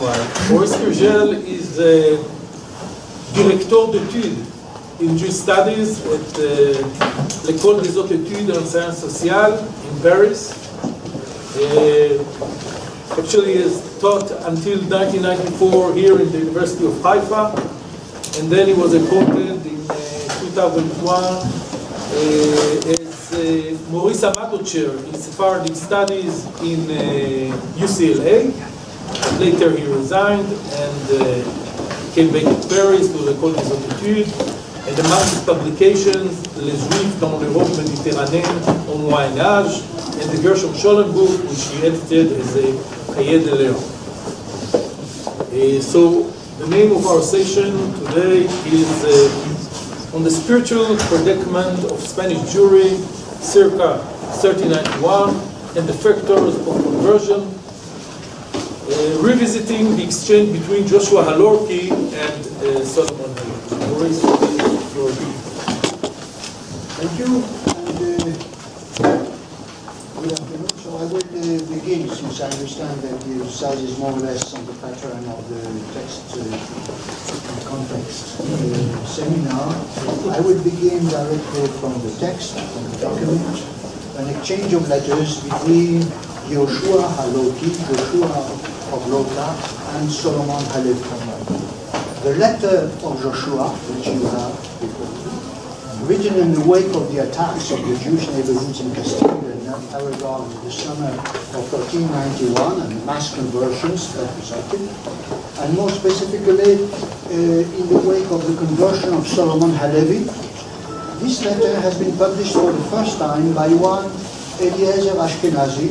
Maurice Kriegel is directeur d'études in Jewish studies at l'École des Hautes Études en Sciences Sociales in Paris. Actually, he has taught until 1994 here in the University of Haifa, and then he was appointed in 2001 as Maurice Amado Chair in Sephardic Studies in UCLA. And later he resigned and came back to Paris to l'École des Hautes Études. And among his publications, Les Juifs dans l'Europe méditerranéenne au Moyen Âge, and the Gershom Scholem book, which he edited as a Cahiers de Léon. So the name of our session today is on the spiritual predicament of Spanish Jewry, circa 1391, and the factors of conversion, revisiting the exchange between Joshua Halorki and Solomon Halorki. Maurice, thank you, and good afternoon. So I will begin, since I understand that the size is more or less on the pattern of the text context seminar. I will begin directly from the text, from the document, an exchange of letters between Joshua Halorki, Joshua of Loka, and Solomon Halorki. The letter of Joshua, which you have before you, written in the wake of the attacks of the Jewish neighborhoods in Castile and Aragon in the summer of 1391 and mass conversions that resulted, and more specifically in the wake of the conversion of Solomon Halevi. This letter has been published for the first time by one Eliezer Ashkenazi,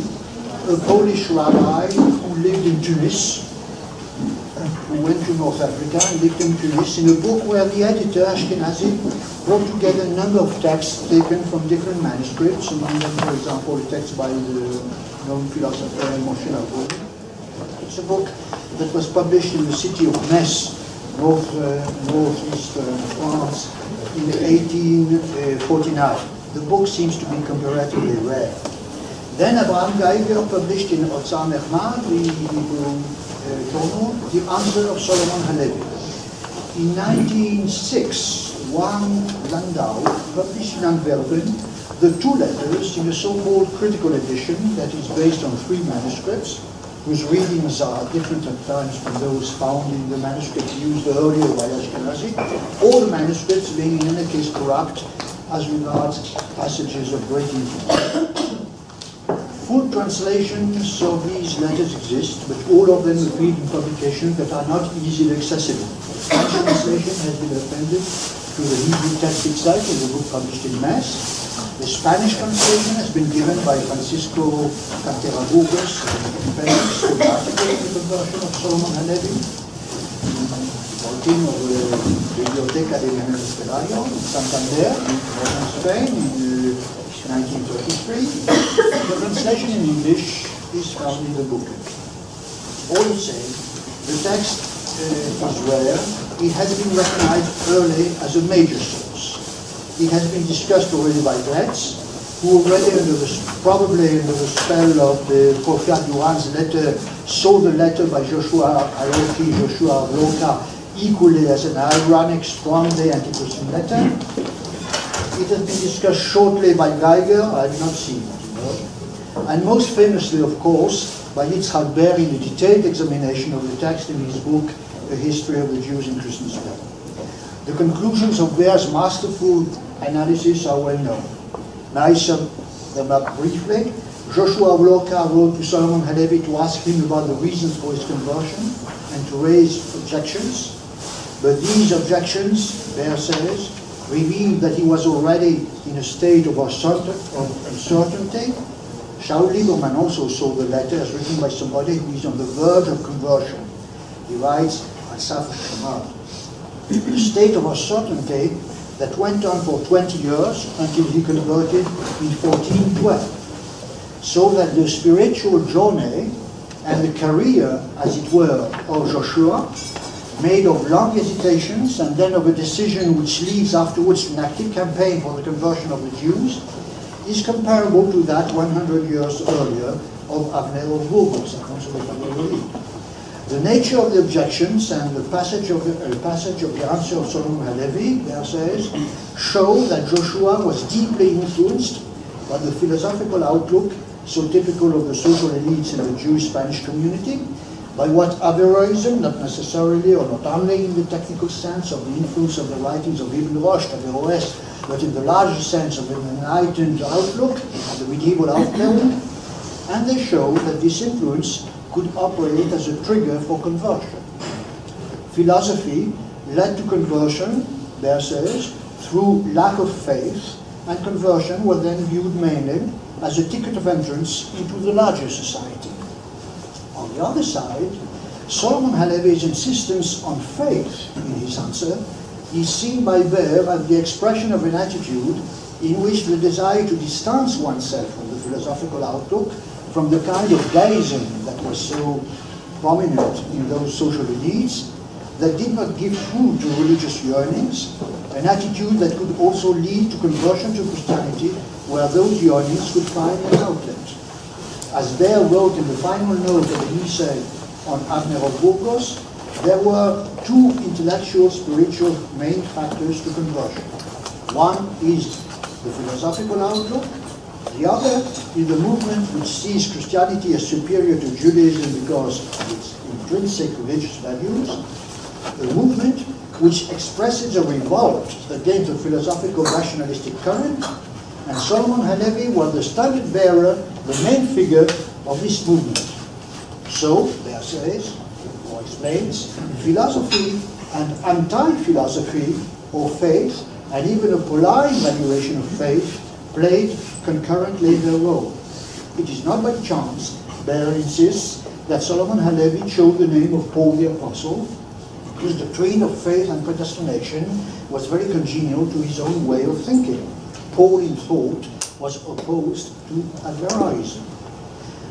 a Polish rabbi who lived in Tunis, who went to North Africa and lived in Tunis, in a book where the editor, Ashkenazi, brought together a number of texts taken from different manuscripts, among them, for example, a text by the known philosopher Moshe Rabbeinu. It's a book that was published in the city of Metz, northeastern France, in 1849. The book seems to be comparatively rare. Then Abraham Geiger published in Otzar Mechmad, the Hebrew journal, The Answer of Solomon Halevi. In 1906, one Landau published in Antwerpen the two letters in a so-called critical edition that is based on three manuscripts, whose readings are different at times from those found in the manuscript used earlier by Ashkenazi, all the manuscripts being in any case corrupt as regards passages of great importance. Full translations of these letters exist, but all of them appear in publications that are not easily accessible. French translation has been appended to the Hebrew text itself in the book published in Mass. The Spanish translation has been given by Francisco Cateraburgos in Paris to the article of the conversion of Solomon Halevi, Martin of the Biblioteca de Esperayo in Santander, in northern Spain, in 1933. The translation in English is found in the booklet. All the same, the text is rare. It has been recognized early as a major source. It has been discussed already by Gretz, who already probably under the spell of the Porfiad Duran's letter, saw the letter by Joshua Halorki, Joshua of Loka, equally as an ironic, strongly anti-Christian letter. It has been discussed shortly by Geiger, I have not seen it, and most famously, of course, by Yitzhak Ber in a detailed examination of the text in his book, A History of the Jews in Christian Spain. The conclusions of Ber's masterful analysis are well known. Now I sum them up briefly. Joshua of Loka wrote to Solomon Halevi to ask him about the reasons for his conversion and to raise objections. But these objections, Ber says, revealed that he was already in a state of uncertainty. Shaul Lieberman also saw the letter as written by somebody who is on the verge of conversion. He writes, Asaf Shamar, a state of uncertainty that went on for 20 years until he converted in 1412. So that the spiritual journey and the career, as it were, of Joshua, made of long hesitations and then of a decision which leads afterwards to an active campaign for the conversion of the Jews, is comparable to that 100 years earlier of Avner of Burgos, The nature of the objections and the passage of the answer of Solomon Halevi, there says, show that Joshua was deeply influenced by the philosophical outlook so typical of the social elites in the Jewish Spanish community, by what Averroism, not necessarily or not only in the technical sense of the influence of the writings of Ibn Rushd, Averroes, but in the larger sense of an enlightened outlook of the medieval Aufklärung, and they show that this influence could operate as a trigger for conversion. Philosophy led to conversion, there says, through lack of faith, and conversion was then viewed mainly as a ticket of entrance into the larger society. On the other side, Solomon Halevi's insistence on faith in his answer is seen by Baer as the expression of an attitude in which the desire to distance oneself from the philosophical outlook, from the kind of deism that was so prominent in those social elites, that did not give food to religious yearnings, an attitude that could also lead to conversion to Christianity, where those yearnings could find an outlet. As Baer wrote in the final note of an essay on Abner of Burgos, there were two intellectual, spiritual main factors to conversion. One is the philosophical outlook. The other is the movement which sees Christianity as superior to Judaism because of its intrinsic religious values. A movement which expresses a revolt against the philosophical rationalistic current, and Solomon Halevi was the standard bearer, the main figure of this movement. So, Baer says, or explains, philosophy and anti-philosophy, or faith, and even a polar evaluation of faith, played concurrently their role. It is not by chance, Baer insists, that Solomon Halevi chose the name of Paul the Apostle, whose doctrine of faith and predestination was very congenial to his own way of thinking. Paul in thought was opposed to Averroism.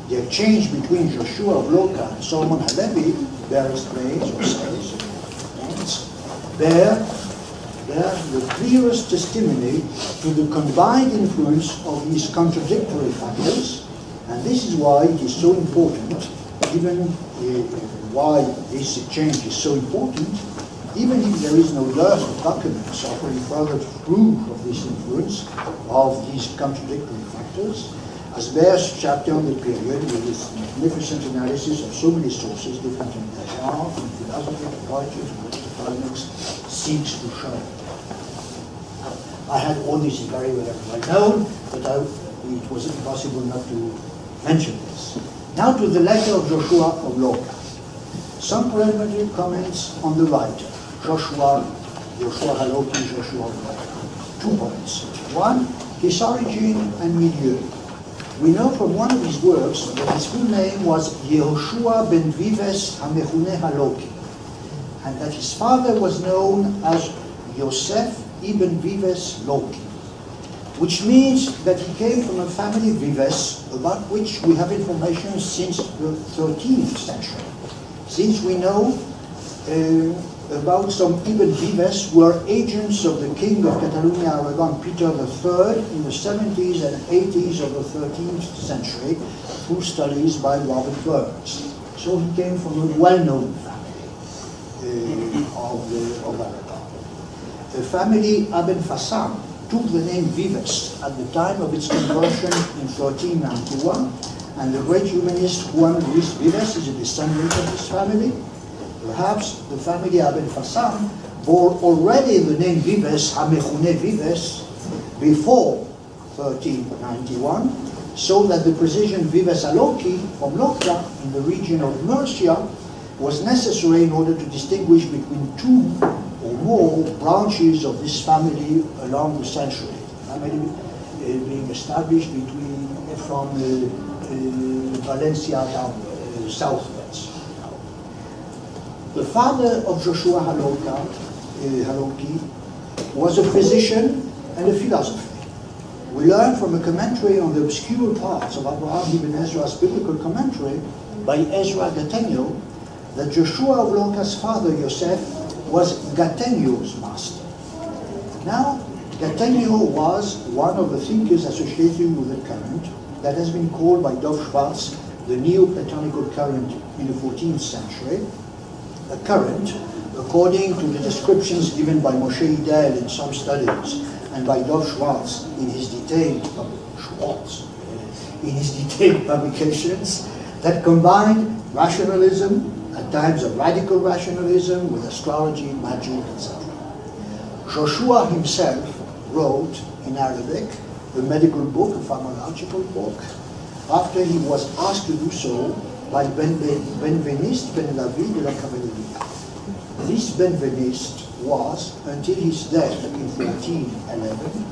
The exchange between Joshua of Loka and Solomon Halevi, Baer explains or says, bear the clearest testimony to the combined influence of these contradictory factors, and this is why it is so important, even why this exchange is so important, even if there is no dearth of documents offering further proof of this influence of these contradictory factors, as Baer's chapter on the period, with its magnificent analysis of so many sources, different in their genre, from philosophy to poetry to economics, seeks to show. I had all this very well known, but it was impossible not to mention this. Now to the letter of Joshua of Loka. Some preliminary comments on the writer, Joshua Haloki, Joshua of Loka. 2 points. One, his origin and milieu. We know from one of his works that his full name was Yehoshua ben Vives HaMechuneh Haloki, and that his father was known as Yosef ibn Vives Loki, which means that he came from a family Vives about which we have information since the 13th century. Since we know about some Ibn Vives who were agents of the King of Catalonia Aragon, Peter III, in the 70s and 80s of the 13th century, through studies by Robert Burns. So he came from a well-known family of Aragon. The family Aben Fassam took the name Vives at the time of its conversion in 1391, and the great humanist Juan Luis Vives is a descendant of this family. Perhaps the family Aben Fassam bore already the name Vives, HaMechuneh Vives, before 1391, so that the precision Vives Haloki from Loka in the region of Mercia was necessary in order to distinguish between 2 or more branches of this family along the century. Family being established from Valencia down southwards. The father of Joshua Haloki was a physician and a philosopher. We learn from a commentary on the obscure parts of Abraham ibn Ezra's biblical commentary by Ezra Gattegno that Joshua of Loka's father, Yosef, was Gattegno's master. Now, Gattegno was one of the thinkers associated with the current that has been called by Dov Schwartz the Neoplatonical current in the 14th century, a current, according to the descriptions given by Moshe Idel in some studies and by Dov Schwartz in his detailed publications, that combined rationalism, at times a radical rationalism with astrology, magic, etc. Joshua himself wrote in Arabic a medical book, a pharmacological book, after he was asked to do so by Benveniste Ben Lavi de la Cavalleria. This Benveniste was, until his death in 1411,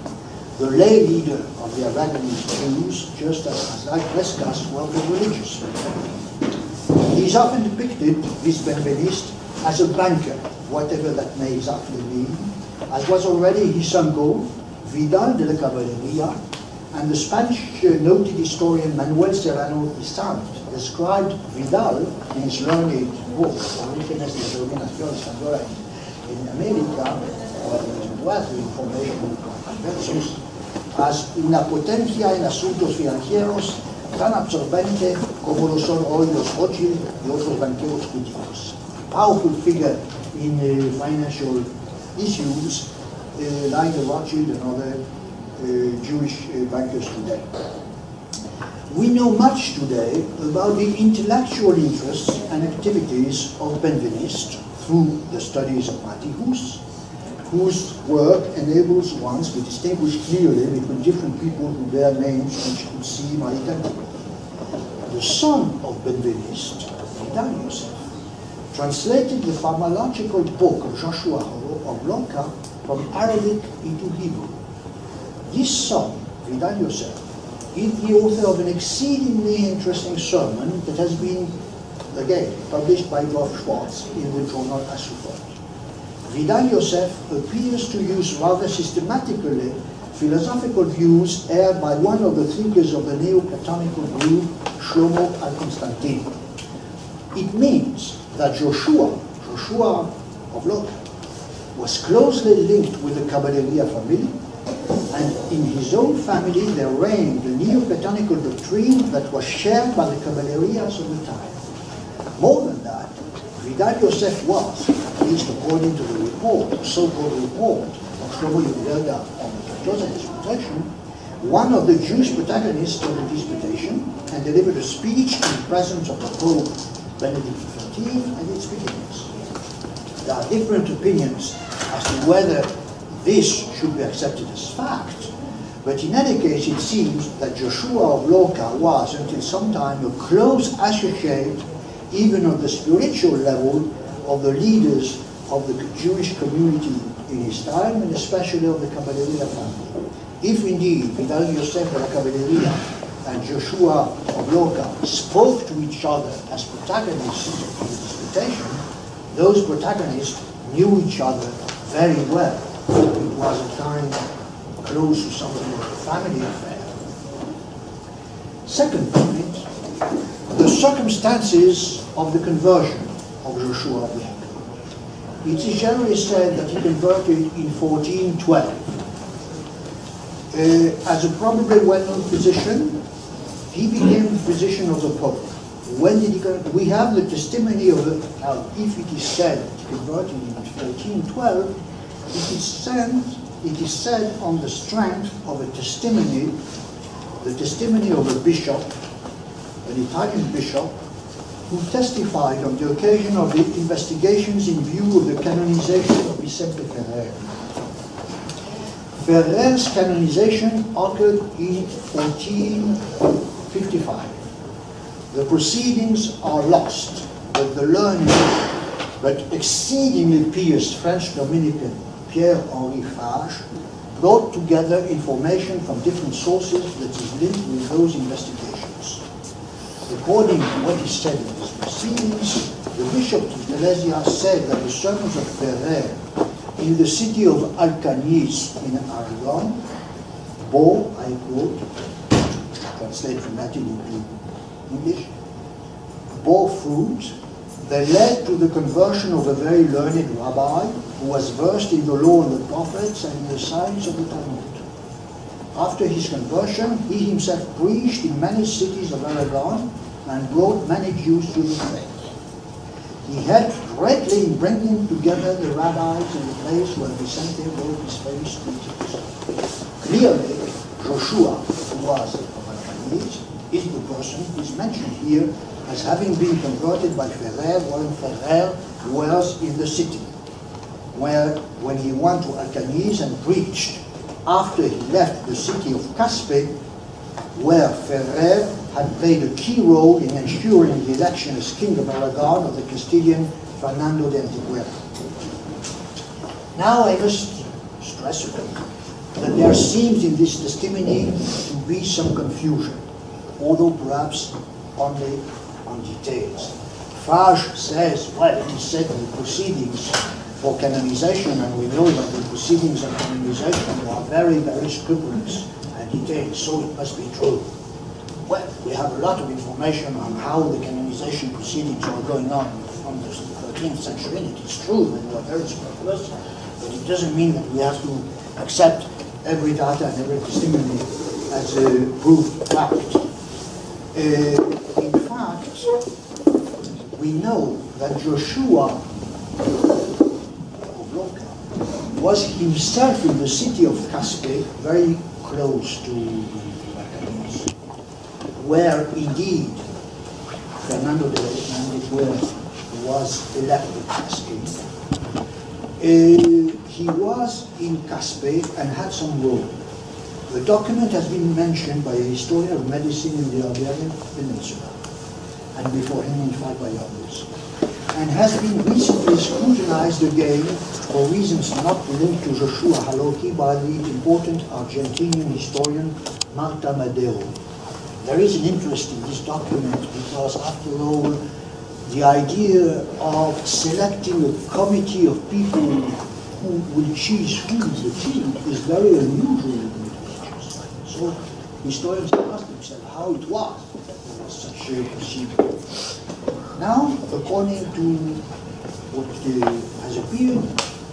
the lay leader of the Aragonese Jews, just as like Lasker were the religious. He is often depicted, this Benveniste, as a banker, whatever that may exactly mean, as was already his uncle, Vidal de la Cavalleria, and the Spanish noted historian Manuel Serrano Isant described Vidal in his learned book, Orígenes de las Denominaciones Españolas in America, or the information versus, as una potencia en asuntos financieros tan absorbente como lo son hoy los Rothschild y otros banqueros judíos. Powerful figure in financial issues like the Rothschild and other Jewish bankers today. We know much today about the intellectual interests and activities of Benveniste through the studies of Matthius, whose work enables one to distinguish clearly between different people who bear names which could seem identical. The son of Benveniste, Vidal Yosef, translated the pharmacological book of Joshua of Lasker from Arabic into Hebrew. This son, Vidal Yosef, is the author of an exceedingly interesting sermon that has been, again, published by Dov Schwartz in the journal Asufot. Vidal Yosef appears to use rather systematically philosophical views aired by one of the thinkers of the Neoplatonical group, Shlomo al-Constantini. It means that Joshua of Lasker, was closely linked with the Caballeria family, and in his own family there reigned the Neoplatonical doctrine that was shared by the Caballerias of the time. More than that, Vidal Yosef was, at least according to the report, the so-called report of Shlomo Yehuda on the Joseph disputation, one of the Jewish protagonists of the disputation, and delivered a speech in the presence of the Pope Benedict XIV and its beginnings. There are different opinions as to whether this should be accepted as fact, but in any case it seems that Joshua of Lasker was, until some time, a close associate, even on the spiritual level, of the leaders of the Jewish community in his time, and especially of the Caballeria family. If indeed Vidal Yosef de la Caballeria and Joshua of Lasker spoke to each other as protagonists in the disputation, those protagonists knew each other very well. It was a time close to something like a family affair. Second point, the circumstances of the conversion of Joshua of Lasker. It is generally said that he converted in 1412. As a probably well-known physician, he became the physician of the Pope. When did he convert? We have the testimony of if it is said he converted in 1412, it is said on the strength of a testimony, the testimony of a bishop, an Italian bishop, who testified on the occasion of the investigations in view of the canonization of Vicente Ferrer. Ferrer's canonization occurred in 1455. The proceedings are lost, but the learned but exceedingly pious French Dominican Pierre-Henri Fage brought together information from different sources that is linked with those investigations. According to what is said in these proceedings, the Bishop of Silesia said that the sermons of Ferrer in the city of Alcañiz in Aragon bore, I quote, translate from Latin into English, bore fruit. They led to the conversion of a very learned rabbi who was versed in the law of the prophets and in the science of the Talmud. After his conversion, he himself preached in many cities of Aragon, and brought many Jews to the faith. He helped greatly in bringing together the rabbis in the place where Vicente wrote his famous treatise. Clearly, Joshua, who was a Albanese, is the person who is mentioned here as having been converted by Ferrer when Ferrer was in the city, where when he went to Alcaniz and preached after he left the city of Caspe, where Ferrer had played a key role in ensuring the election as King of Aragon of the Castilian Fernando de Antequera. Now I must stress again that there seems in this testimony to be some confusion, although perhaps only on details. Fage says, well, it is said in the proceedings for canonization, and we know that the proceedings of canonization are very, very scrupulous and detailed, so it must be true. Well, we have a lot of information on how the canonization proceedings are going on from the 13th century, and it is true that they are very scrupulous, but it doesn't mean that we have to accept every data and every testimony as a proved fact. In fact, we know that Joshua was himself in the city of Caspe, very close to Alcaniz, where indeed Fernando de Antequera was elected as king. He was in Caspe and had some role. The document has been mentioned by a historian of medicine in the Iberian Peninsula, and before him, in fact, by others, and has been recently scrutinized again for reasons not linked to Joshua Haloki by the important Argentinian historian Marta Madero. There is an interest in this document because, after all, the idea of selecting a committee of people who will choose who is the king is very unusual in the Middle Ages. So historians ask themselves how it was that there was such a procedure. Now, according to what has appeared,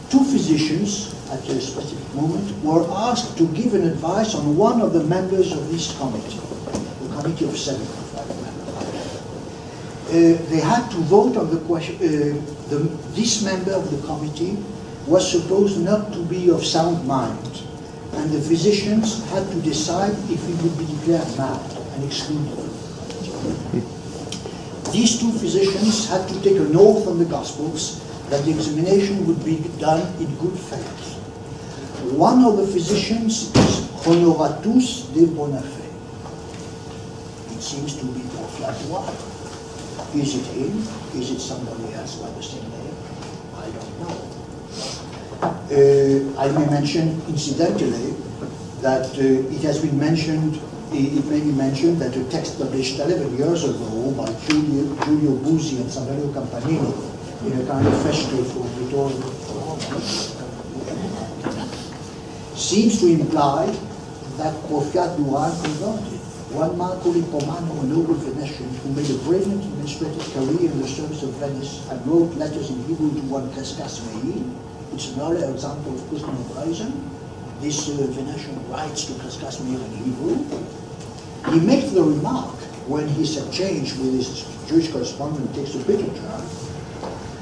two physicians at a specific moment were asked to give an advice on one of the members of this committee, the committee of 7, if I remember. They had to vote on the question. This member of the committee was supposed not to be of sound mind, and the physicians had to decide if he would be declared mad and excluded. These two physicians had to take an oath on the Gospels that the examination would be done in good faith. One of the physicians is Honoratus de Bonafé. It seems to be Porfiatua. Is it him? Is it somebody else by the same name? I don't know. I may mention incidentally that it has been mentioned, it may be mentioned that a text published 11 years ago by Giulio Busi and Saverio Campanini in a kind of festival for Vittorio seems to imply that Porfiat Duran converted. One Marco Lippomano, a noble Venetian who made a brilliant administrative career in the service of Venice and wrote letters in Hebrew to one Crescas Meir. It's an early example of Christian operation. This Venetian writes to Crescas Meir in Hebrew. He makes the remark, when he's exchanged with his Jewish correspondent, takes a bitter turn,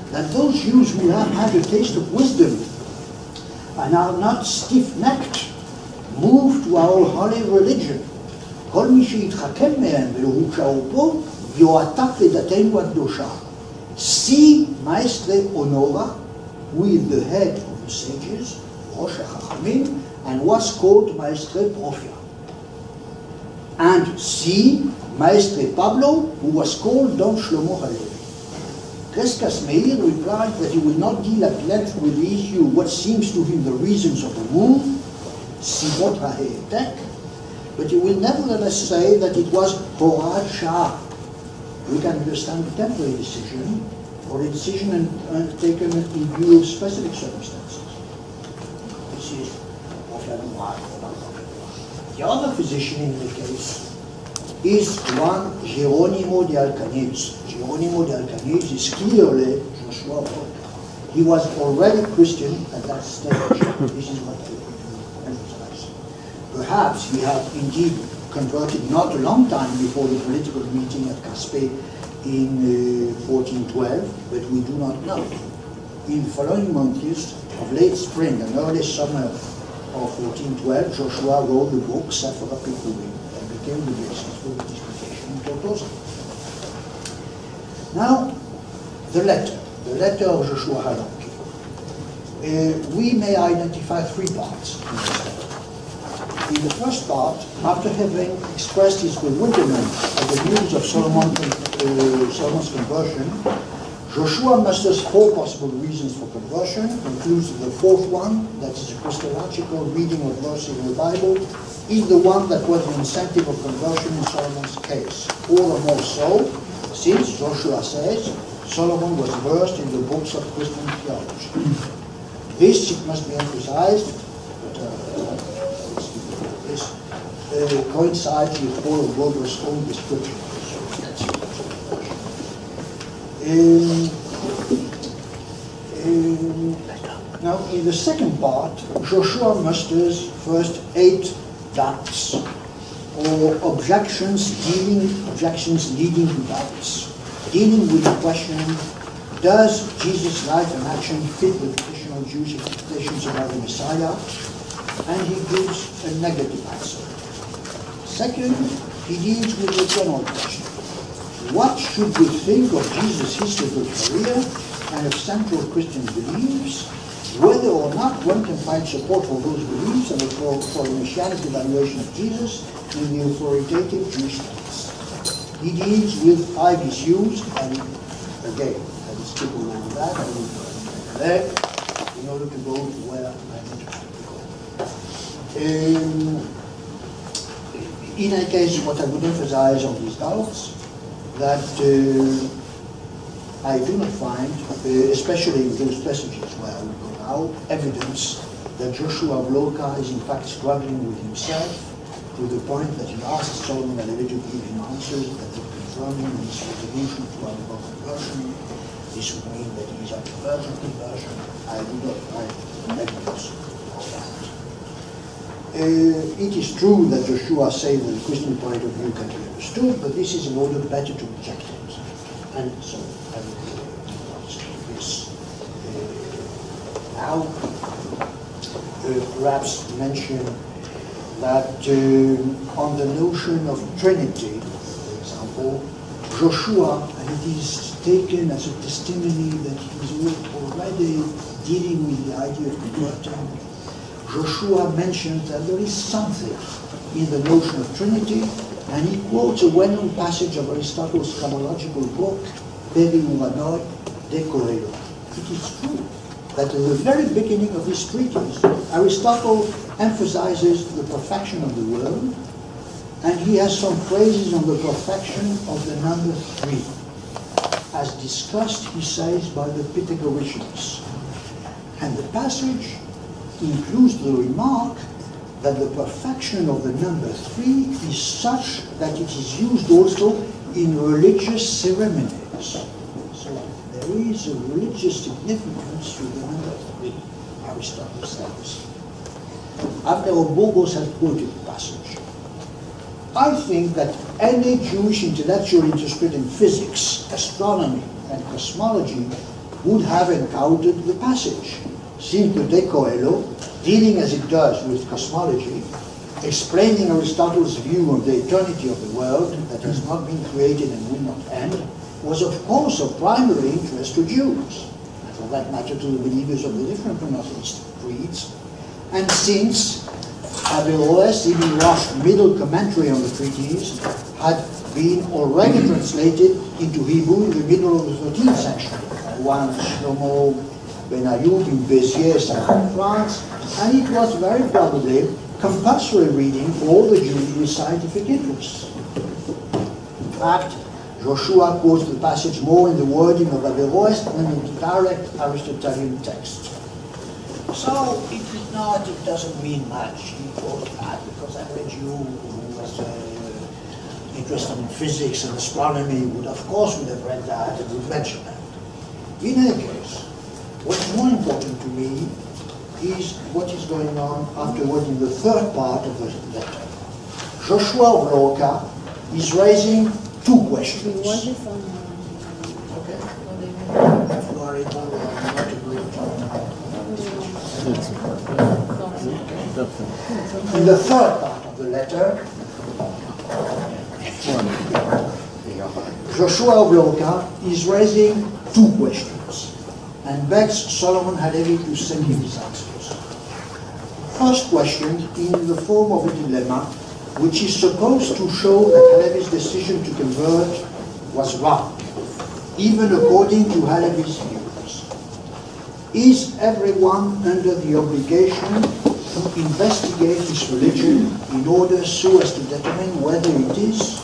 that those Jews who have had a taste of wisdom and are not stiff-necked, moved to our holy religion, כל מי שיתחכם מהם ולהוקשהו פה, יועתק לדתנו הקדושה. See Maestre Honora, who is the head of the sages, ראש החכמים, and was called Maestre Profia. And see Maestre Pablo, who was called Don Shlomo Halevi. Crescas Meir replied that he will not deal at length with the issue what seems to him the reasons of the move, Sivot HaHe'etek, but he will nevertheless say that it was Horat Shah. We can understand the temporary decision or a decision taken in view of specific circumstances. This is the other physician in the case is one Geronimo de Alcaniz. Geronimo de Alcaniz is clearly Joshua Volta. He was already Christian at that stage. This is what I want to emphasize. Perhaps he had indeed converted not a long time before the political meeting at Caspe in 1412, but we do not know. In the following months of late spring and early summer of 1412, Joshua wrote the book Sefer HaPikudin and became the basis for the disputation in Tortosa. Now, the letter of Joshua Halaki. We may identify three parts in this letter. In the first part, after having expressed his bewilderment at the news of Solomon's conversion, Joshua musters four possible reasons for conversion, concludes the fourth one, that is a Christological reading of verses in the Bible, is the one that was the incentive of conversion in Solomon's case. All the more so, since Joshua says Solomon was versed in the books of Christian theology. This, it must be emphasized, coincides with Paul of Wilber's own description. Now, in the second part, Joshua musters first 8 doubts, or objections leading to doubts, dealing with the question, does Jesus' life and action fit with traditional Jewish expectations about the Messiah? And he gives a negative answer. Second, he deals with the general question. What should we think of Jesus' historical career and of central Christian beliefs, whether or not one can find support for those beliefs and for a messianic evaluation of Jesus in the authoritative Jewish texts? He deals with Ivy's views, and again, I will skip over that, I will go there in order to go to where I need to go. In any case, what I would emphasize on these doubts, that I do not find, especially in those passages where I will go now, evidence that Joshua of Loka is in fact struggling with himself to the point that he asks Solomon and Elijah to give him answers that would confirm him in his resolution to undergo conversion. This would mean that he is at conversion. I do not find evidence of that. It is true that Joshua says that the Christian point of view can be understood, but this is in order better to reject it. And so I will say this. Now, perhaps mention that on the notion of Trinity, for example, Joshua, and it is taken as a testimony that he is already dealing with the idea of converting. Joshua mentions that there is something in the notion of Trinity, and he quotes a well-known passage of Aristotle's cosmological book, Peri Uranoi de Coelho. It is true that at the very beginning of his treatise, Aristotle emphasizes the perfection of the world, and he has some phrases on the perfection of the number 3, as discussed, he says, by the Pythagoreans. And the passage includes the remark that the perfection of the number 3 is such that it is used also in religious ceremonies. So there is a religious significance to the number 3, Aristotle says. After Obogos has quoted the passage, I think that any Jewish intellectual interested in physics, astronomy, and cosmology would have encountered the passage, since the De Coelho, dealing as it does with cosmology, explaining Aristotle's view of the eternity of the world that has not been created and will not end, was of course of primary interest to Jews, and for that matter to the believers of the different monotheistic creeds. And since Averroes, in the last middle commentary on the treatise, had been already translated into Hebrew in the middle of the 13th century, one Shlomo Ben Ayub in Béziers, France, and it was very probably compulsory reading for all the Jews with scientific interests. In fact, Joshua quotes the passage more in the wording of Averroes than in the direct Aristotelian text. So it doesn't mean much. He quotes that because every Jew who was interested in physics and astronomy would have read that and would mention that. In any case, what's more important to me is what is going on afterward in the third part of the letter. Joshua of Lorca is raising two questions. Okay. You are able not to agree. In the third part of the letter, Joshua of Lorca is raising two questions and begs Solomon Halevi to send him his answers. First question in the form of a dilemma which is supposed to show that Halevi's decision to convert was wrong, even according to Halevi's views. Is everyone under the obligation to investigate his religion in order so as to determine whether it is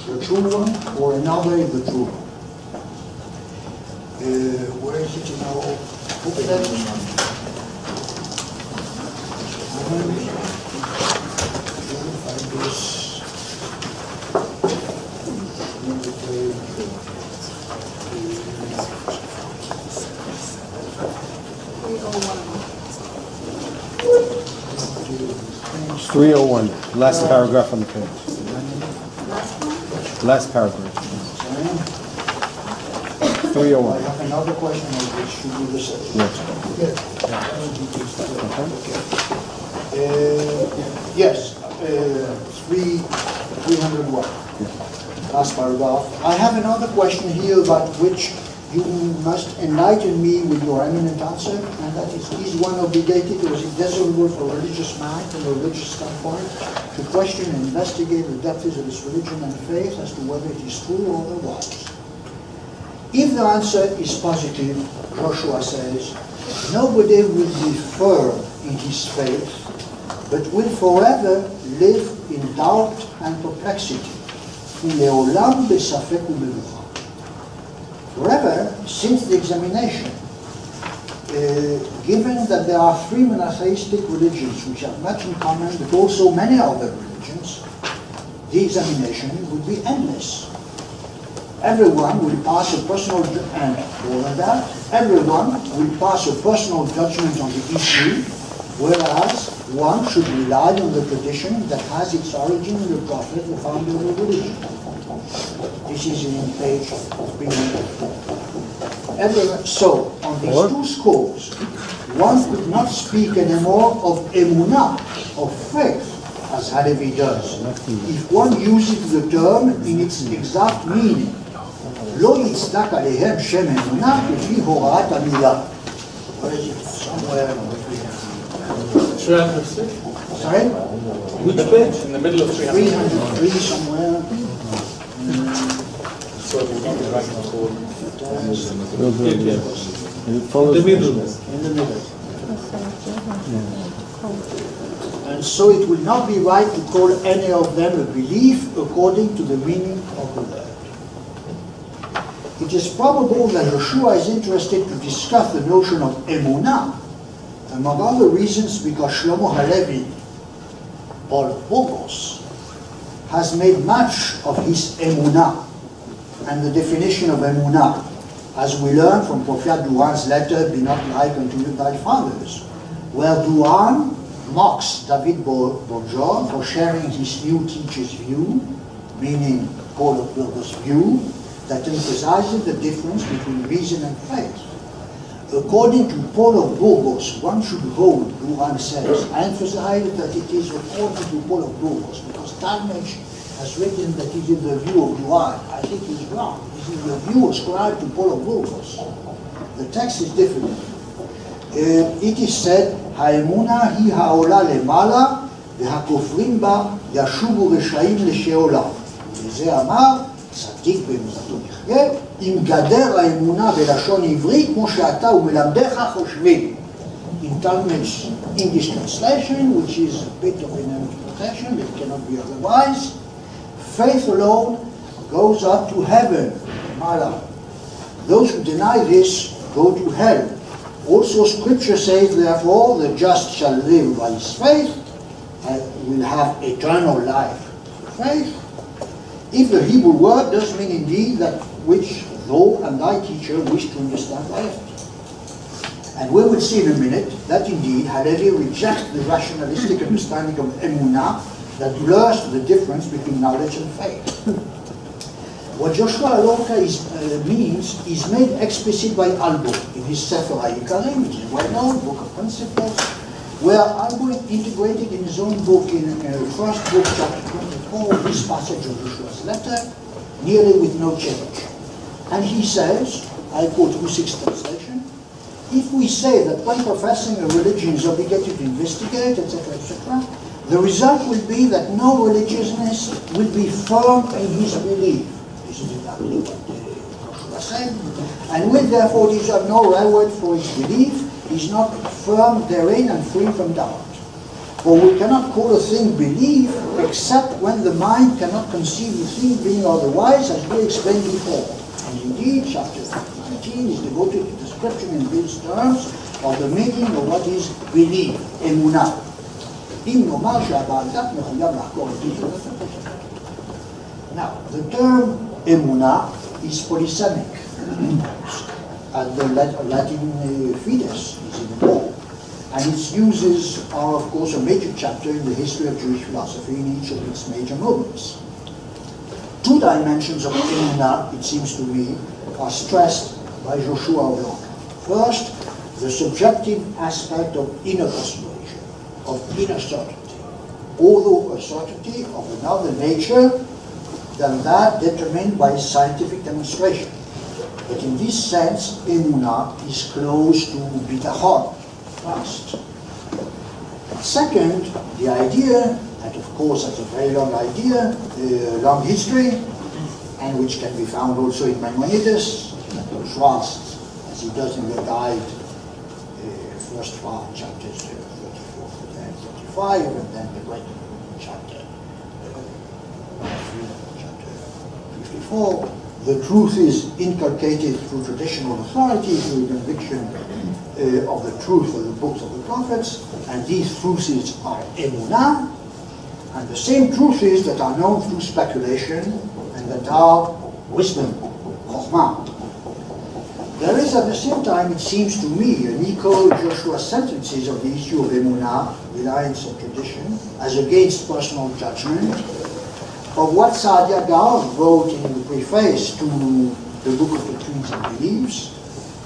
the true one or another is the true one? Where is it in our booklet? It's 301, last paragraph on the page. Last paragraph. 301. I have another question which should be the same. Yes. Yes, 301. Last paragraph. I have another question here about which you must enlighten me with your eminent answer, and that is one obligated or is it desirable for a religious man from a religious standpoint to question and investigate the depths of his religion and faith as to whether it is true or otherwise? If the answer is positive, Joshua says, nobody will be firm in his faith, but will forever live in doubt and perplexity. Forever, since the examination, given that there are three monotheistic religions which have much in common, but also many other religions, the examination would be endless. Everyone will pass a personal and more than that, everyone will pass a personal judgment on the issue, whereas one should rely on the tradition that has its origin in the prophet, the founder of the religion. This is in page 304. So, on these two scores, one could not speak anymore of emunah, of faith, as Halevi does, if one uses the term in its exact meaning. לא יצדק עליהם שם אמונה לפי הוראת המילה. Where is it? Somewhere. 306? Sorry? Which page? In the middle of 303 somewhere. So we can be right forward. It follows The middle. In the middle. And so it will not be right to call any of them a belief according to the meaning of the word. It is probable that Joshua is interested to discuss the notion of emunah, among other reasons because Shlomo Halevi, or Bogos, has made much of his emunah and the definition of emunah, as we learn from Prophet Duran's letter, Be not like unto thy fathers, where Duran mocks David Bourgeois for sharing his new teacher's view, meaning Paul of Burgos' view, that emphasizes the difference between reason and faith. According to Paul of Burgos, one should hold, Duran says, emphasize that it is according to Paul of Burgos, because Talmage has written that it is the view of Duran. I think he's wrong. This is the view ascribed to Paul of Burgos. The text is different. It is said, האמונה היא העולה למעלה, והכופרים בה ישובו רשעים לשאולה. וזה אמר, צדיק באמונתו יחיה, אם גדר האמונה בלשון עברי, כמו שאתה ומלמדיך חושבים. In Talmud's English translation, which is a bit of an interpretation, it cannot be otherwise, faith alone goes up to heaven, Mala. Those who deny this go to hell. Also, Scripture says, therefore, the just shall live by his faith and will have eternal life. Faith. If the Hebrew word does mean indeed that which thou and thy teacher wish to understand by it. And we will see in a minute that indeed Halevi rejects the rationalistic understanding of emunah that blurs the difference between knowledge and faith. What Joshua Aloka means is made explicit by Albo in his Sefer HaIkarim, which is well known, Book of Principles, where Albo integrated in his own book, in first book, chapter 24, this passage of Joshua's letter, nearly with no change. And he says, I quote Rusik's translation, if we say that one professing a religion is obligated to investigate, etc., etc., the result will be that no religionist will be firm in his belief. This is exactly what Joshua said. And will therefore deserve no reward for his belief. He is not firm therein and free from doubt. For we cannot call a thing belief except when the mind cannot conceive the thing being otherwise, as we explained before. And indeed, chapter 19 is devoted to description in these terms of the meaning of what is belief, emunah. Now, the term emunah is polysemic, and the Latin fides is in the law. And its uses are, of course, a major chapter in the history of Jewish philosophy in each of its major movements. Two dimensions of emunah, it seems to me, are stressed by Joshua Aloka. First, the subjective aspect of inner persuasion, of inner certainty, although a certainty of another nature than that determined by scientific demonstration. But in this sense, emunah is close to bitachon, trust. Second, the idea, and of course that's a very long idea, long history, and which can be found also in Maimonides, Schwartz, as he does in the guide, first part, chapters 34, 35, and then the great chapter 54. The truth is inculcated through traditional authority, through the conviction of the truth of the books of the prophets, and these truths are emunah, and the same truths that are known through speculation and that are wisdom, chokhmah. There is at the same time, it seems to me, an echo of Joshua's sentences of the issue of emunah, reliance on tradition, as against personal judgment, of what Saadia Gaon wrote in the preface to the Book of Doctrines and Beliefs,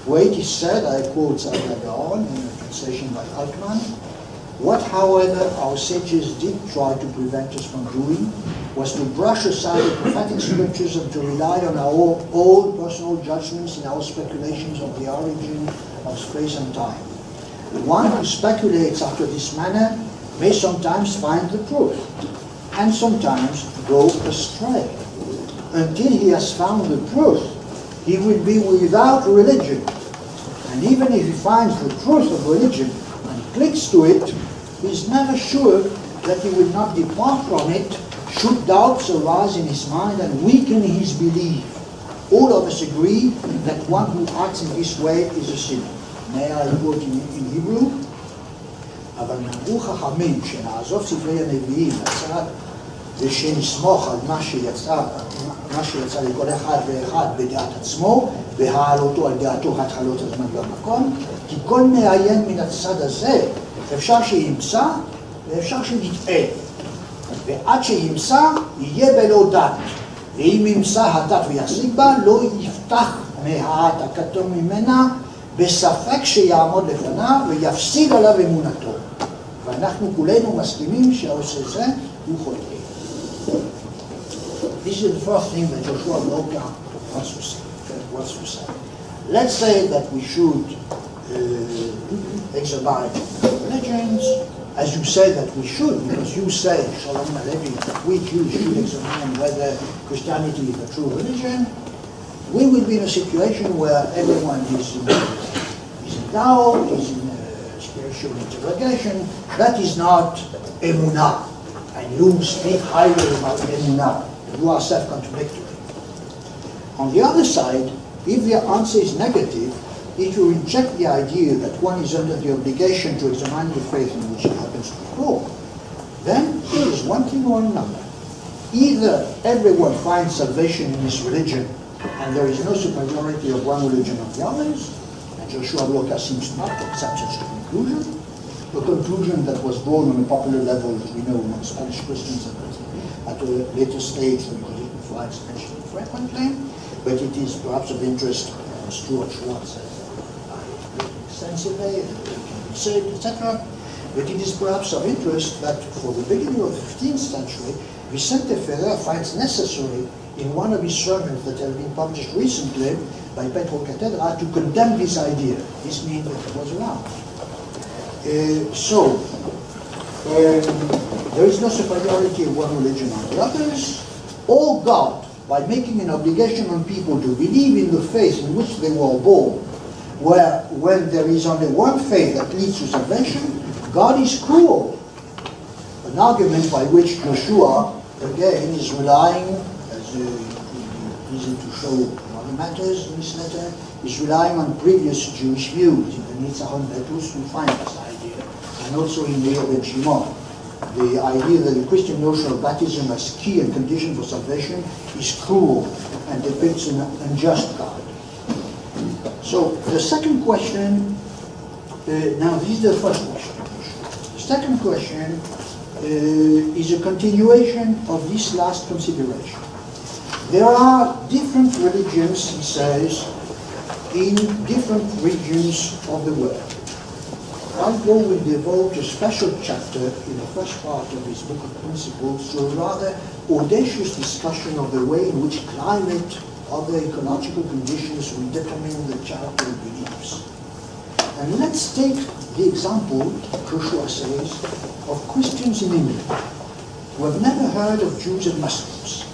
where it is said, I quote Saadia Gaon in a translation by Altman, what, however, our sages did try to prevent us from doing was to brush aside the prophetic scriptures and to rely on our own personal judgments in our speculations of the origin of space and time. The one who speculates after this manner may sometimes find the truth, and sometimes go astray. Until he has found the truth, he will be without religion. And even if he finds the truth of religion and clicks to it, he is never sure that he will not depart from it should doubts arise in his mind and weaken his belief. All of us agree that one who acts in this way is a sinner. May I quote in Hebrew? אבל נאמרו חכמים שנעזוב ספרי הנביאים לצד ושנסמוך על מה שיצא לכל אחד ואחד בדעת עצמו והעלותו על דעתו התחלות הזמן במקום, כי כל מעיין מן הצד הזה אפשר שימצא ואפשר שיטעה, ועד שימצא יהיה בלא דת, ואם ימצא הדת ויחזיק בה לא יפתח מהעתקתו ממנה בספק שיעמוד לפניו ויפסיד עליו אמונתו. ואנחנו כולנו מסכימים שהעושה זה הוא חוטא. This is the first thing that Joshua Aloka wants to say. Let's say that we should examine religions, as you say that we should, because you say, Shalom Alevi, that we Jews should examine whether Christianity is a true religion. We will be in a situation where everyone is in doubt, is in spiritual interrogation. That is not emunah. And you speak highly about emunah. You are self-contradictory. On the other side, if the answer is negative, if you reject the idea that one is under the obligation to examine the faith in which he happens to fall, then it is one thing or another. Either everyone finds salvation in his religion and there is no superiority of one religion of the others, and Joshua Aloka seems not to accept such a conclusion, a conclusion that was born on a popular level, as we know, among Spanish Christians at a later stage when political flights mentioned frequently, but it is perhaps of interest, as Stuart Schwartz says, extensively, research, etc. But it is perhaps of interest that for the beginning of the 15th century, Vicente Ferrer finds necessary in one of his sermons that has been published recently by Pedro Catedra to condemn this idea. This means that it was around. There is no superiority of one religion on the others. All God, by making an obligation on people to believe in the faith in which they were born, where when there is only one faith that leads to salvation, God is cruel. An argument by which Joshua, again, is relying, as easy to show in other matters in this letter, is relying on previous Jewish views. In the Nitzahon Letus, we find this idea, and also in the Obed Shimon. The idea that the Christian notion of baptism as key and condition for salvation is cruel and depicts an unjust God. So the second question, now this is the first question. The second question is a continuation of this last consideration. There are different religions, he says, in different regions of the world. Kriegel will devote a special chapter in the first part of his book of Principles to a rather audacious discussion of the way in which climate, other ecological conditions will determine the character of beliefs. And let's take the example, Joshua says, of Christians in England who have never heard of Jews and Muslims.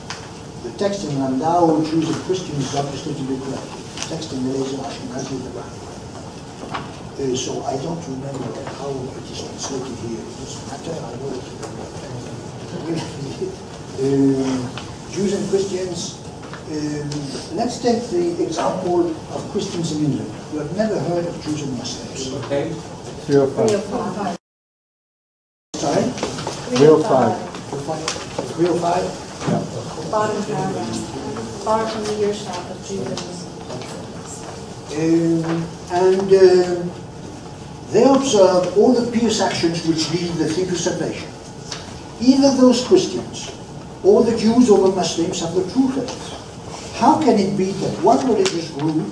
The text in Landau, Jews and Christians, is obviously to be corrected. The text in Malaysia, Ashkenazi, the right. So I don't remember how it is translated here. It doesn't matter, I know it. Jews and Christians, let's take the example of Christians in England who have never heard of Jews and Muslims. Okay. 305. Sorry? 305. 305? Yeah. Bottom paragraph. Far from the earshot of Jews and And they observe all the pious actions which lead the thief to salvation. Either those Christians or the Jews or the Muslims have the true faith. How can it be that one religious group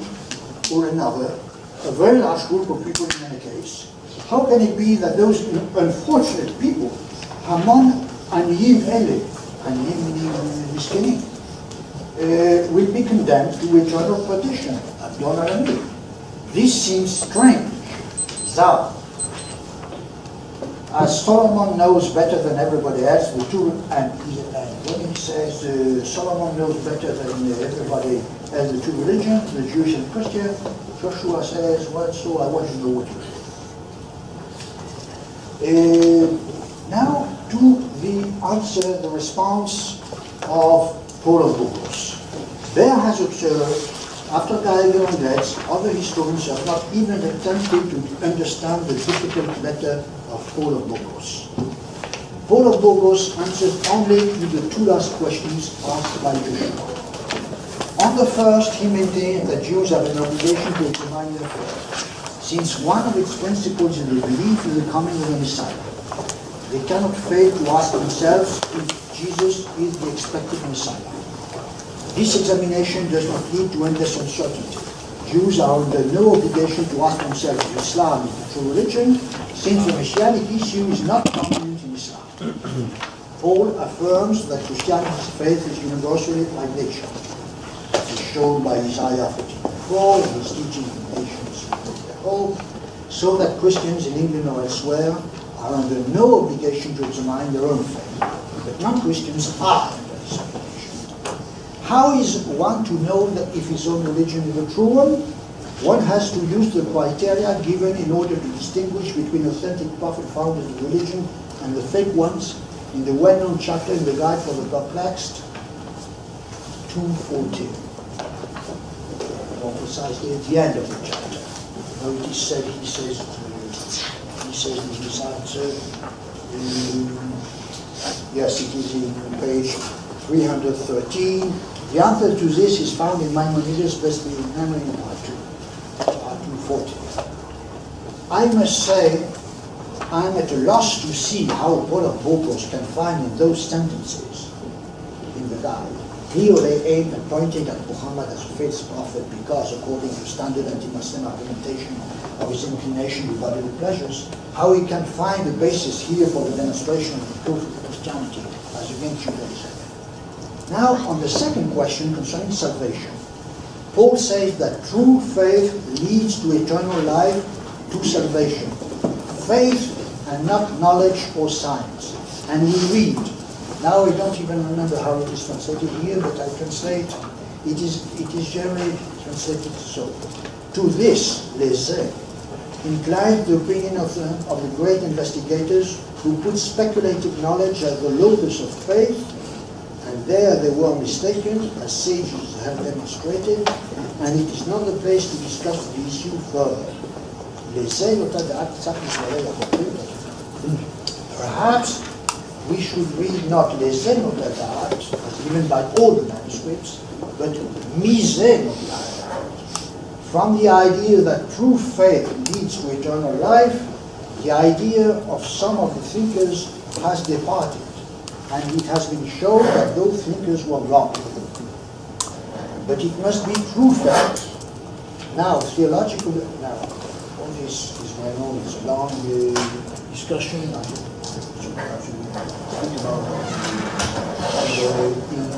or another, a very large group of people in any case, how can it be that those unfortunate people, Hamon Aniyim Ele, Aniyim meaning Miskini, will be condemned to eternal perdition, Abdon al-Amir? This seems strange. Thou, as Solomon knows better than everybody else, the two, and when he says Solomon knows better than everybody else the two religions, the Jewish and Christian, Joshua says, well, so I want to know what you think. Now to the response of Paul of Burgos. Bear has observed, after Gaiger's death, other historians have not even attempted to understand the difficult letter of Paul of Burgos. Paul of Burgos answered only to the two last questions asked by Joshua. On the first, he maintained that Jews have an obligation to examine their faith, since one of its principles is the belief in the coming of the Messiah. They cannot fail to ask themselves if Jesus is the expected Messiah. This examination does not lead to endless uncertainty. Jews are under no obligation to ask themselves if Islam is the true religion, since the Messianic issue is not prominent in Islam. Paul affirms that Christianity's faith is universally by nature, as shown by Isaiah 14:4 and his teaching in nations the whole, so that Christians in England or elsewhere are under no obligation to examine their own faith, but non-Christians are under this obligation. How is one to know that if his own religion is the true one? One has to use the criteria given in order to distinguish between authentic prophet founded religion and the fake ones in the well-known chapter in the Guide for the Perplexed, 214. More precisely at the end of the chapter. Now it is said, he says in his answer, yes, it is in page 313. The answer to this is found in Maimonides' best in memory in part 2, part 240. I must say I'm at a loss to see how Paul of Bogos can find in those sentences in the guide clearly aimed at pointing at Muhammad as a false prophet because, according to standard anti-Muslim argumentation of his inclination to bodily pleasures, how he can find a basis here for the demonstration of the proof of Christianity as against Judaism. Now, on the second question concerning salvation, Paul says that true faith leads to eternal life, to salvation. Faith and not knowledge or science. And we read, now I don't even remember how it is translated here, but I translate, it is generally translated so. To this, Lasker, inclined the opinion of the great investigators who put speculative knowledge as the locus of faith, and there they were mistaken, as sages have demonstrated, and it is not the place to discuss the issue further. Perhaps we should read not les notadat, as given by all the manuscripts, but mise notadat. From the idea that true faith leads to eternal life, the idea of some of the thinkers has departed, and it has been shown that those thinkers were wrong. But it must be true faith. Now, theological, all this is going on, it's a long discussion. I should think about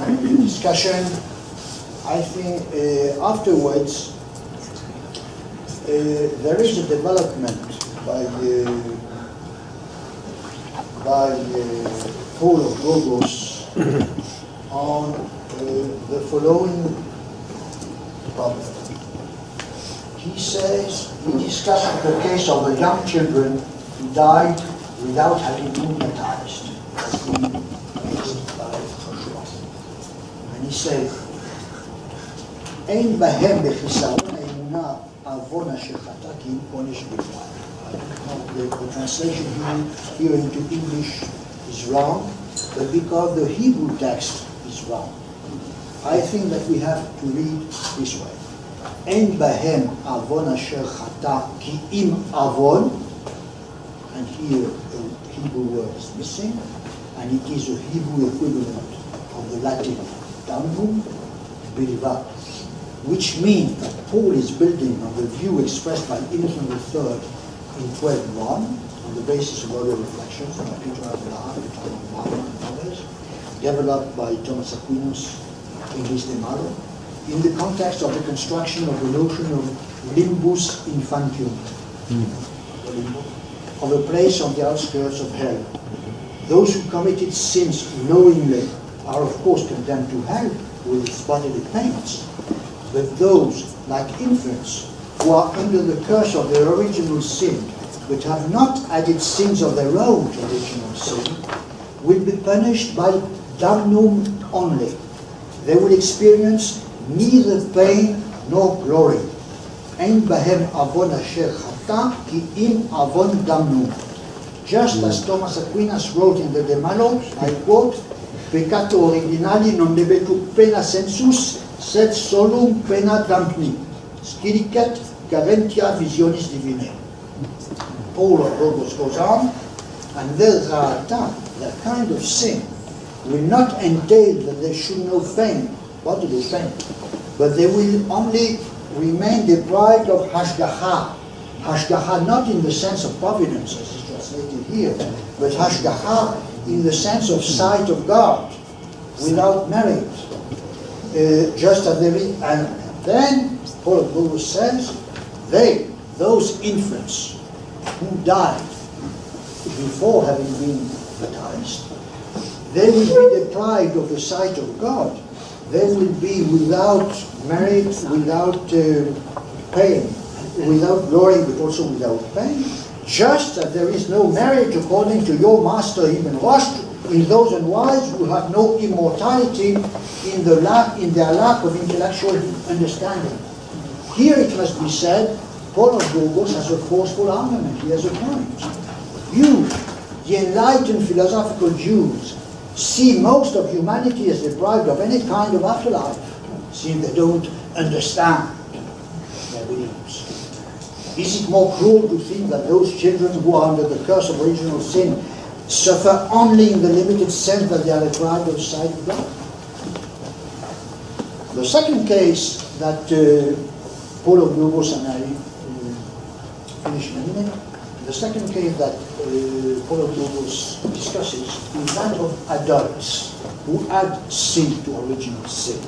in the discussion. I think afterwards there is a development by Paul of Bogos on the following problem. He says, he discussed the case of the young children who died without having been baptized. And he said, Ein bahem bechisaron ha'emunah avon asher chata ki im onesh b'lvad. The translation here into English is wrong, but because the Hebrew text is wrong. I think that we have to read this way. En bahem avon asher chata ki im avon, and here the Hebrew word is missing, and it is a Hebrew equivalent of the Latin damnum bilvat, which means that Paul is building on the view expressed by Innocent III in 12.1, on the basis of other reflections by Peter Abelard, and others, developed by Thomas Aquinas in his De Malo, in the context of the construction of the notion of limbus infantium, of a place on the outskirts of hell. Those who committed sins knowingly are of course condemned to hell with its bodily pains, but those, like infants, who are under the curse of their original sin, but have not added sins of their own to original sin, will be punished by damnum only. They will experience neither pain nor glory. Ein bahem avon asher chata ki im avon damnum. Just as Thomas Aquinas wrote in the De Malo, I quote, Peccato originali non debetur pena sensus, sed solum pena damni. Scilicet carentia visionis divinae. Paul of Bogos goes on, and that kind of sin will not entail that they should know pain, bodily pain, but they will only remain deprived of hashgacha. Hashgacha not in the sense of providence, as is translated here, but hashgacha in the sense of sight of God, without merit. Just as there is, and then Paul of Bogos says, those infants who died before having been baptized, they will be deprived of the sight of God. They will be without merit, without pain, without glory, but also without pain. Just as there is no merit, according to your master Ibn Rushd, in those unwise who have no immortality in their lack of intellectual understanding. Here it must be said, Paul of Bogos has a forceful argument. He has a point. You, the enlightened philosophical Jews, see most of humanity as deprived of any kind of afterlife, since they don't understand their beliefs. Is it more cruel to think that those children who are under the curse of original sin suffer only in the limited sense that they are deprived of the sight of God? The second case that Paul of Logos and I finish in a minute, the second case that Paul of Logos discusses is that of adults who add sin to original sin.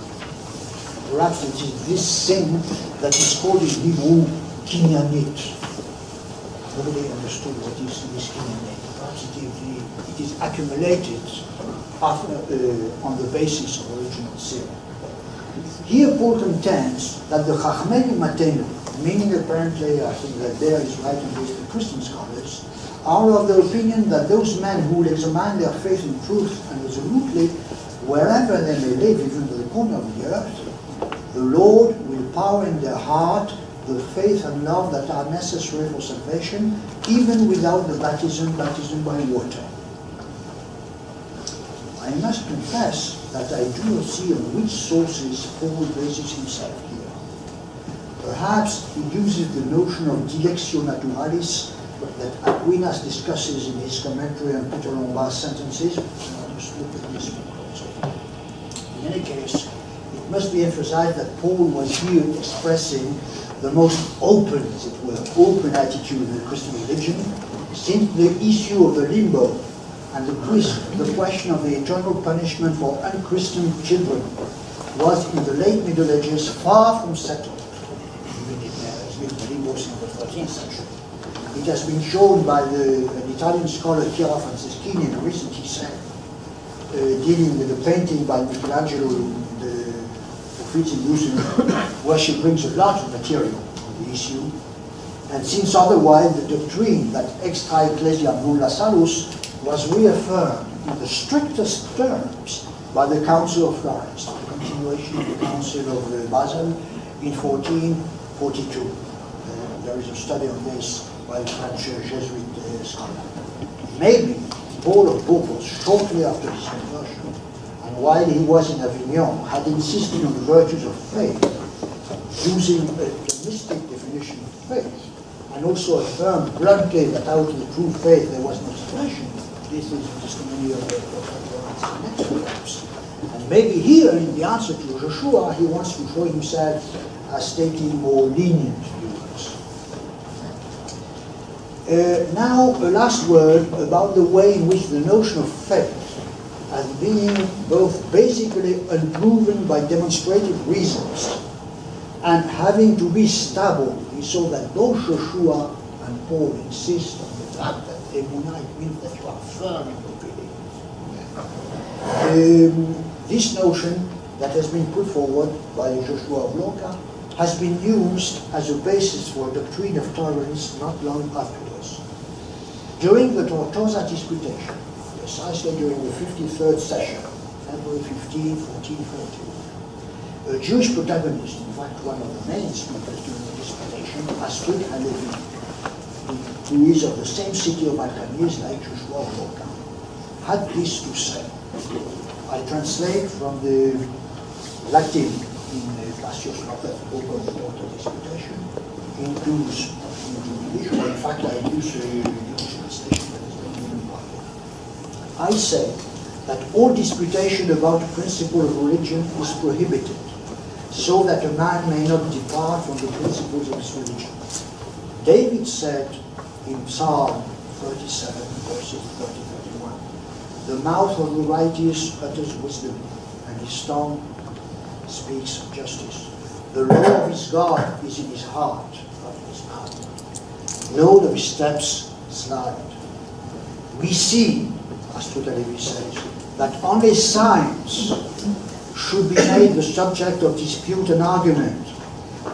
Perhaps it is this sin that is called in Hebrew kinyanit. Nobody understood what is this kinyanit. Perhaps it is accumulated on the basis of original sin. Here Paul contends that the Chachmei Matenu, meaning apparently, I think that there is right in this, the Christian scholars, are of the opinion that those men who will examine their faith in truth and resolutely, wherever they may live, even to the corner of the earth, the Lord will power in their heart the faith and love that are necessary for salvation, even without the baptism by water. I must confess that I do not see on which sources Paul bases himself here. Perhaps he uses the notion of dilectio naturalis that Aquinas discusses in his commentary on Peter Lombard's sentences. In any case, it must be emphasized that Paul was here expressing the most open, as it were, open attitude of the Christian religion, since the issue of the limbo and the question of the eternal punishment for unchristian children was in the late Middle Ages far from settled. The limbo in the 13th century. It has been shown by an Italian scholar, Chiara Franceschini, in a recent essay dealing with the painting by Michelangelo, the Uffizi Museum, where she brings a lot of material on the issue. And since otherwise the doctrine that extra ecclesia nulla salus was reaffirmed in the strictest terms by the Council of Florence, the continuation of the Council of Basel in 1442. There is a study on this by a French Jesuit scholar. Maybe Paul of Burgos, shortly after his conversion, and while he was in Avignon, had insisted on the virtues of faith, using a Thomistic definition of faith, and also affirmed bluntly that out of the true faith there was no salvation. This is the testimony of the next perhaps. And maybe here, in the answer to Joshua, he wants to show himself as taking more lenient views. Now, a last word about the way in which the notion of faith, as being both basically unproven by demonstrated reasons and having to be stable, we saw that both Joshua and Paul insist on the fact that emunah means that you are firm in your belief. This notion that has been put forward by Joshua of Loca has been used as a basis for a doctrine of tolerance not long afterwards. During the Tortosa disputation, precisely during the 53rd session, February 15, 1440, a Jewish protagonist, in fact one of the main speakers during the disputation, Astrid Halevi, who is of the same city of Alcanis like Joshua of Loca, had this to say. I translate from the Latin in Cassius Lopez book of the Tortosa disputation into English, or in fact I use a translation that is not even popular. I say that all disputation about the principle of religion is prohibited, so that a man may not depart from the principles of his religion. David said in Psalm 37, verses 30-31, the mouth of the righteous utters wisdom, and his tongue speaks justice. The law of his God is in his heart, not in his mouth. None of his steps slide. We see, as Levi says, that only science should be made the subject of dispute and argument,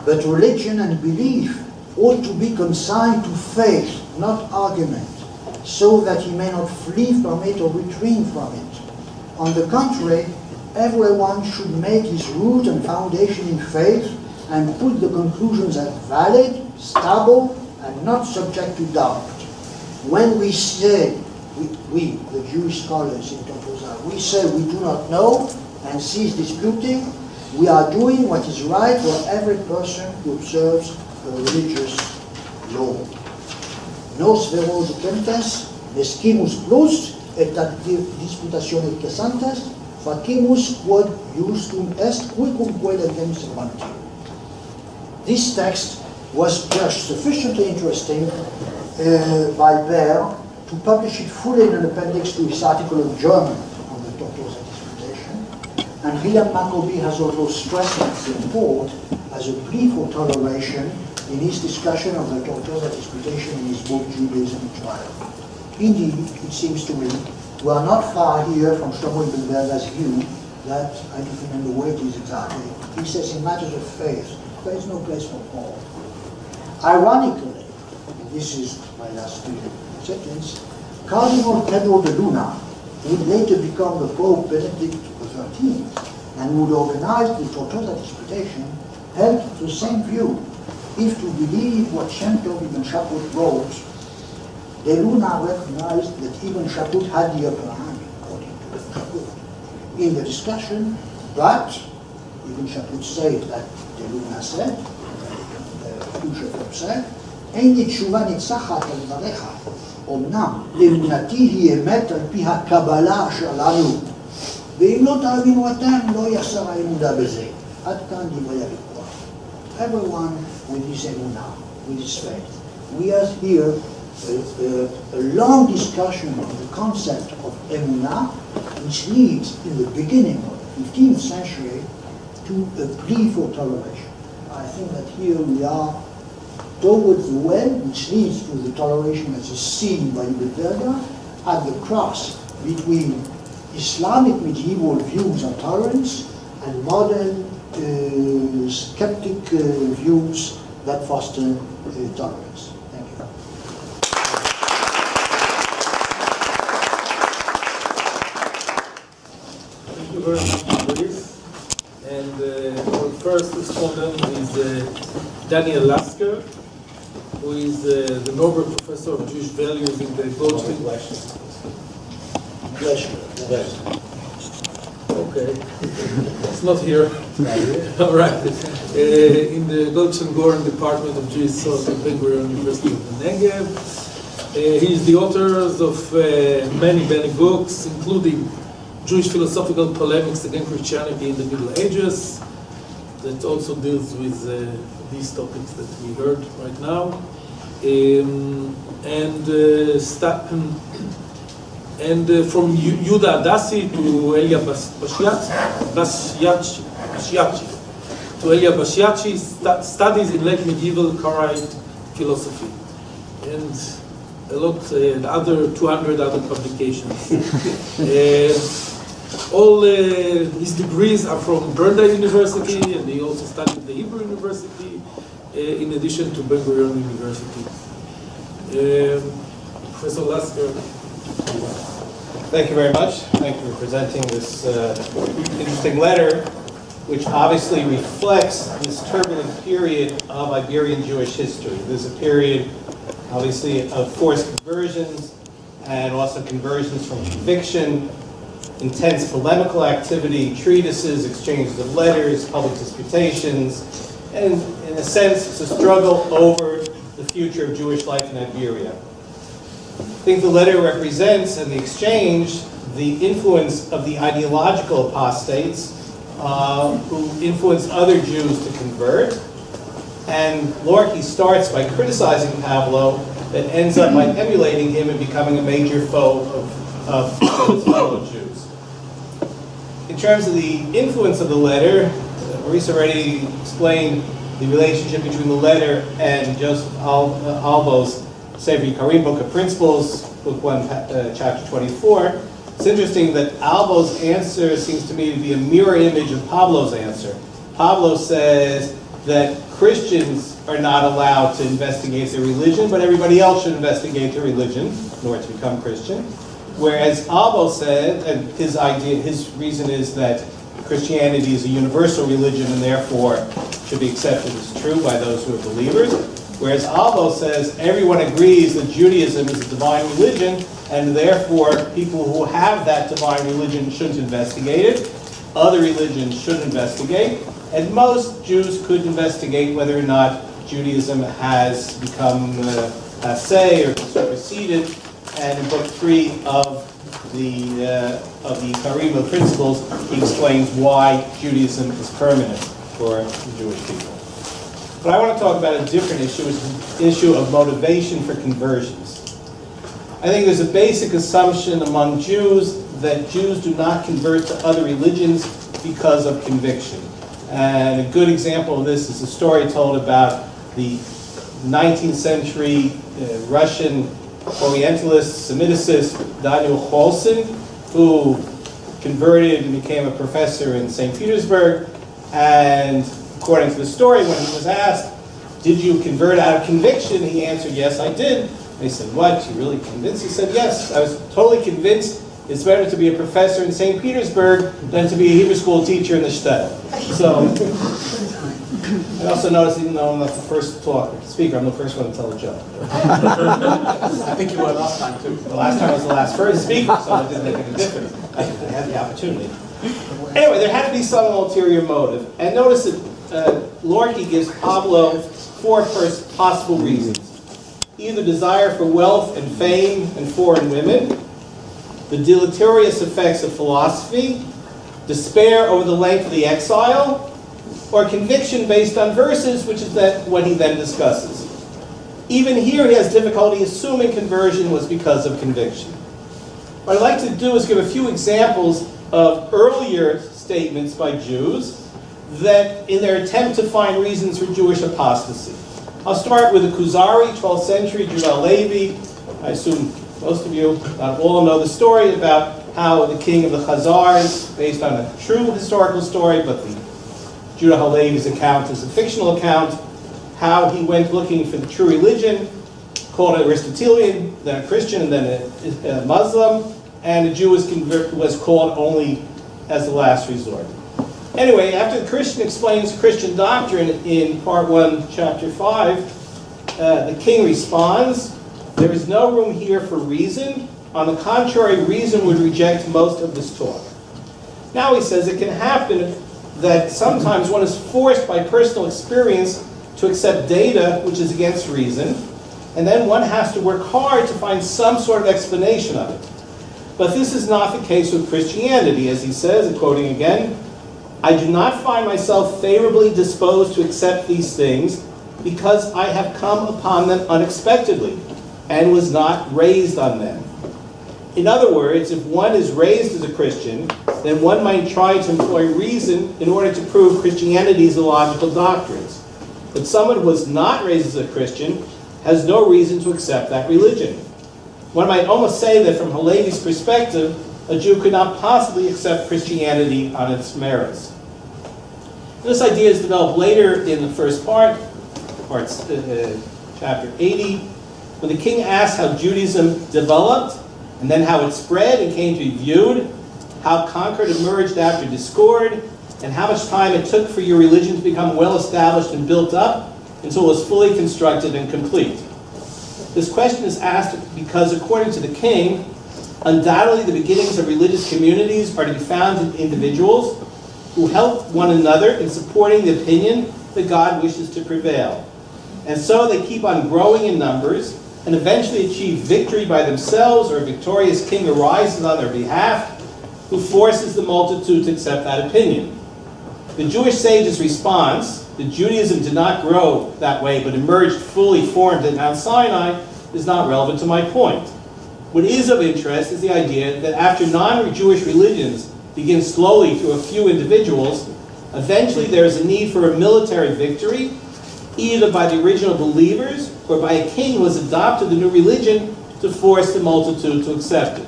but religion and belief ought to be consigned to faith, not argument, so that he may not flee from it or retreat from it. On the contrary, everyone should make his root and foundation in faith and put the conclusions as valid, stable, and not subject to doubt. When we say, we the Jewish scholars in Tortosa, we say we do not know and cease disputing, we are doing what is right for every person who observes a religious law. Nos vero docentes, nescimus plus, et ad disputatione cessantes, facimus quod justum est quicumque legem servantium. This text was judged sufficiently interesting by Baer to publish it fully in an appendix to his article in German on the Tortosa disputation. And William Maccabee has also stressed its import as a plea for toleration in his discussion of the Tortosa disputation in his book Judaism and Trial. Indeed, it seems to me, we are not far here from Shlomo Eichelberger's view that, I don't remember where it is exactly, he says in matters of faith, there is no place for Paul. Ironically, and this is my last sentence, Cardinal Pedro de Luna would later become the Pope Benedict XIII and would organize the Tortosa disputation, held the same view. If to believe what Shem Tov Ibn Shaput wrote, De Luna recognized that Ibn Shaput had the upper hand, according to Ibn Shaput, in the discussion, but Ibn Shaput said that De Luna said, said, אין לי תשובה ניצחת על דבריך, אמנם לאמונתי היא אמת על פי הקבלה שלנו, ואם לא תאמינו אתם, לא יחסר האמונה בזה. עד כאן דברי הוויכוח. Everyone with his emunah, with his faith. We have here a long discussion of the concept of emunah, which leads in the beginning of the 15th century to a plea for toleration. I think that here we are towards the well, which leads to the toleration as is seen by Ibn Berger, at the cross between Islamic medieval views on tolerance and modern skeptic views that foster tolerance. Thank you. Thank you very much, Maurice. And our first respondent is Daniel Lasker, who is the Nobel Professor of Jewish Values in the Goldstein. Okay, it's not here. All right. In the Ben-Gurion Department of Jewish Thought at Ben-Gurion University of the Negev. He is the author of many books, including Jewish Philosophical Polemics Against Christianity in the Middle Ages, that also deals with these topics that we heard right now. From Yuda Adassi to Elia Bashiachi, studies in late medieval Karaite philosophy, and a lot, other 200 other publications. All his degrees are from Brenda University, and he also studied at the Hebrew University, in addition to Ben-Gurion University. Professor Lasker. Thank you very much. Thank you for presenting this interesting letter, which obviously reflects this turbulent period of Iberian Jewish history. There's a period, obviously, of forced conversions and also conversions from conviction, intense polemical activity, treatises, exchanges of letters, public disputations, and in a sense, it's a struggle over the future of Jewish life in Iberia. I think the letter represents, in the exchange, the influence of the ideological apostates who influenced other Jews to convert. And Lorky starts by criticizing Pablo, that ends up by emulating him and becoming a major foe of his fellow Jews. In terms of the influence of the letter, Maurice already explained the relationship between the letter and Joseph Albo's Sefer Yikarim, Book of Principles, Book 1, Chapter 24. It's interesting that Albo's answer seems to me to be a mirror image of Pablo's answer. Pablo says that Christians are not allowed to investigate their religion, but everybody else should investigate their religion in order to become Christian. Whereas Albo said, and his reason is that Christianity is a universal religion and therefore should be accepted as true by those who are believers. Whereas Albo says everyone agrees that Judaism is a divine religion, and therefore people who have that divine religion shouldn't investigate it. Other religions should investigate, and most Jews could investigate whether or not Judaism has become passé or superseded, and in book 3 of the Ikarim Principles, he explains why Judaism is permanent for the Jewish people. But I want to talk about a different issue, which is the issue of motivation for conversions. I think there's a basic assumption among Jews that Jews do not convert to other religions because of conviction. And a good example of this is a story told about the 19th century Russian Orientalist, Semiticist Daniel Kholsin, who converted and became a professor in St. Petersburg. And according to the story, when he was asked, "Did you convert out of conviction?" he answered, "Yes, I did." They said, "What, you really convinced?" He said, "Yes, I was totally convinced it's better to be a professor in St. Petersburg than to be a Hebrew school teacher in the shtetl." So, I also noticed, even though I'm not the first speaker, I'm the first one to tell a joke. I think you were last time too. The last time I was the last first speaker, so it didn't make any difference. I had the opportunity. Anyway, there had to be some ulterior motive. And notice that Lorke gives Pablo 4 possible reasons. Either desire for wealth and fame and foreign women, the deleterious effects of philosophy, despair over the length of the exile, or conviction based on verses, which is what he then discusses. Even here, he has difficulty assuming conversion was because of conviction. What I'd like to do is give a few examples of earlier statements by Jews that, in their attempt to find reasons for Jewish apostasy. I'll start with the Kuzari, 12th century, Judah Halevi. I assume most of you, not all, know the story about how the king of the Khazars, based on a true historical story, but the Judah Halevi's account is a fictional account, how he went looking for the true religion, called an Aristotelian, then a Christian, and then a Muslim, and a Jew was called only as the last resort. Anyway, after the Christian explains Christian doctrine in part 1, chapter 5, the king responds, "There is no room here for reason. On the contrary, reason would reject most of this talk." Now he says it can happen that sometimes one is forced by personal experience to accept data which is against reason, and then one has to work hard to find some sort of explanation of it. But this is not the case with Christianity, as he says, and quoting again, "I do not find myself favorably disposed to accept these things because I have come upon them unexpectedly and was not raised on them." In other words, if one is raised as a Christian, then one might try to employ reason in order to prove Christianity's illogical doctrines. But someone who was not raised as a Christian has no reason to accept that religion. One might almost say that from Halevi's perspective, a Jew could not possibly accept Christianity on its merits. This idea is developed later in the first part chapter 80, when the king asks how Judaism developed, and then how it spread and came to be viewed, how concord emerged after discord, and how much time it took for your religion to become well established and built up until it was fully constructed and complete. This question is asked because, according to the king, undoubtedly the beginnings of religious communities are to be found in individuals who help one another in supporting the opinion that God wishes to prevail. And so they keep on growing in numbers and eventually achieve victory by themselves, or a victorious king arises on their behalf who forces the multitude to accept that opinion. The Jewish sage's response, that Judaism did not grow that way but emerged fully formed at Mount Sinai, is not relevant to my point. What is of interest is the idea that after non-Jewish religions begin slowly through a few individuals, eventually there is a need for a military victory, either by the original believers or by a king who has adopted the new religion to force the multitude to accept it.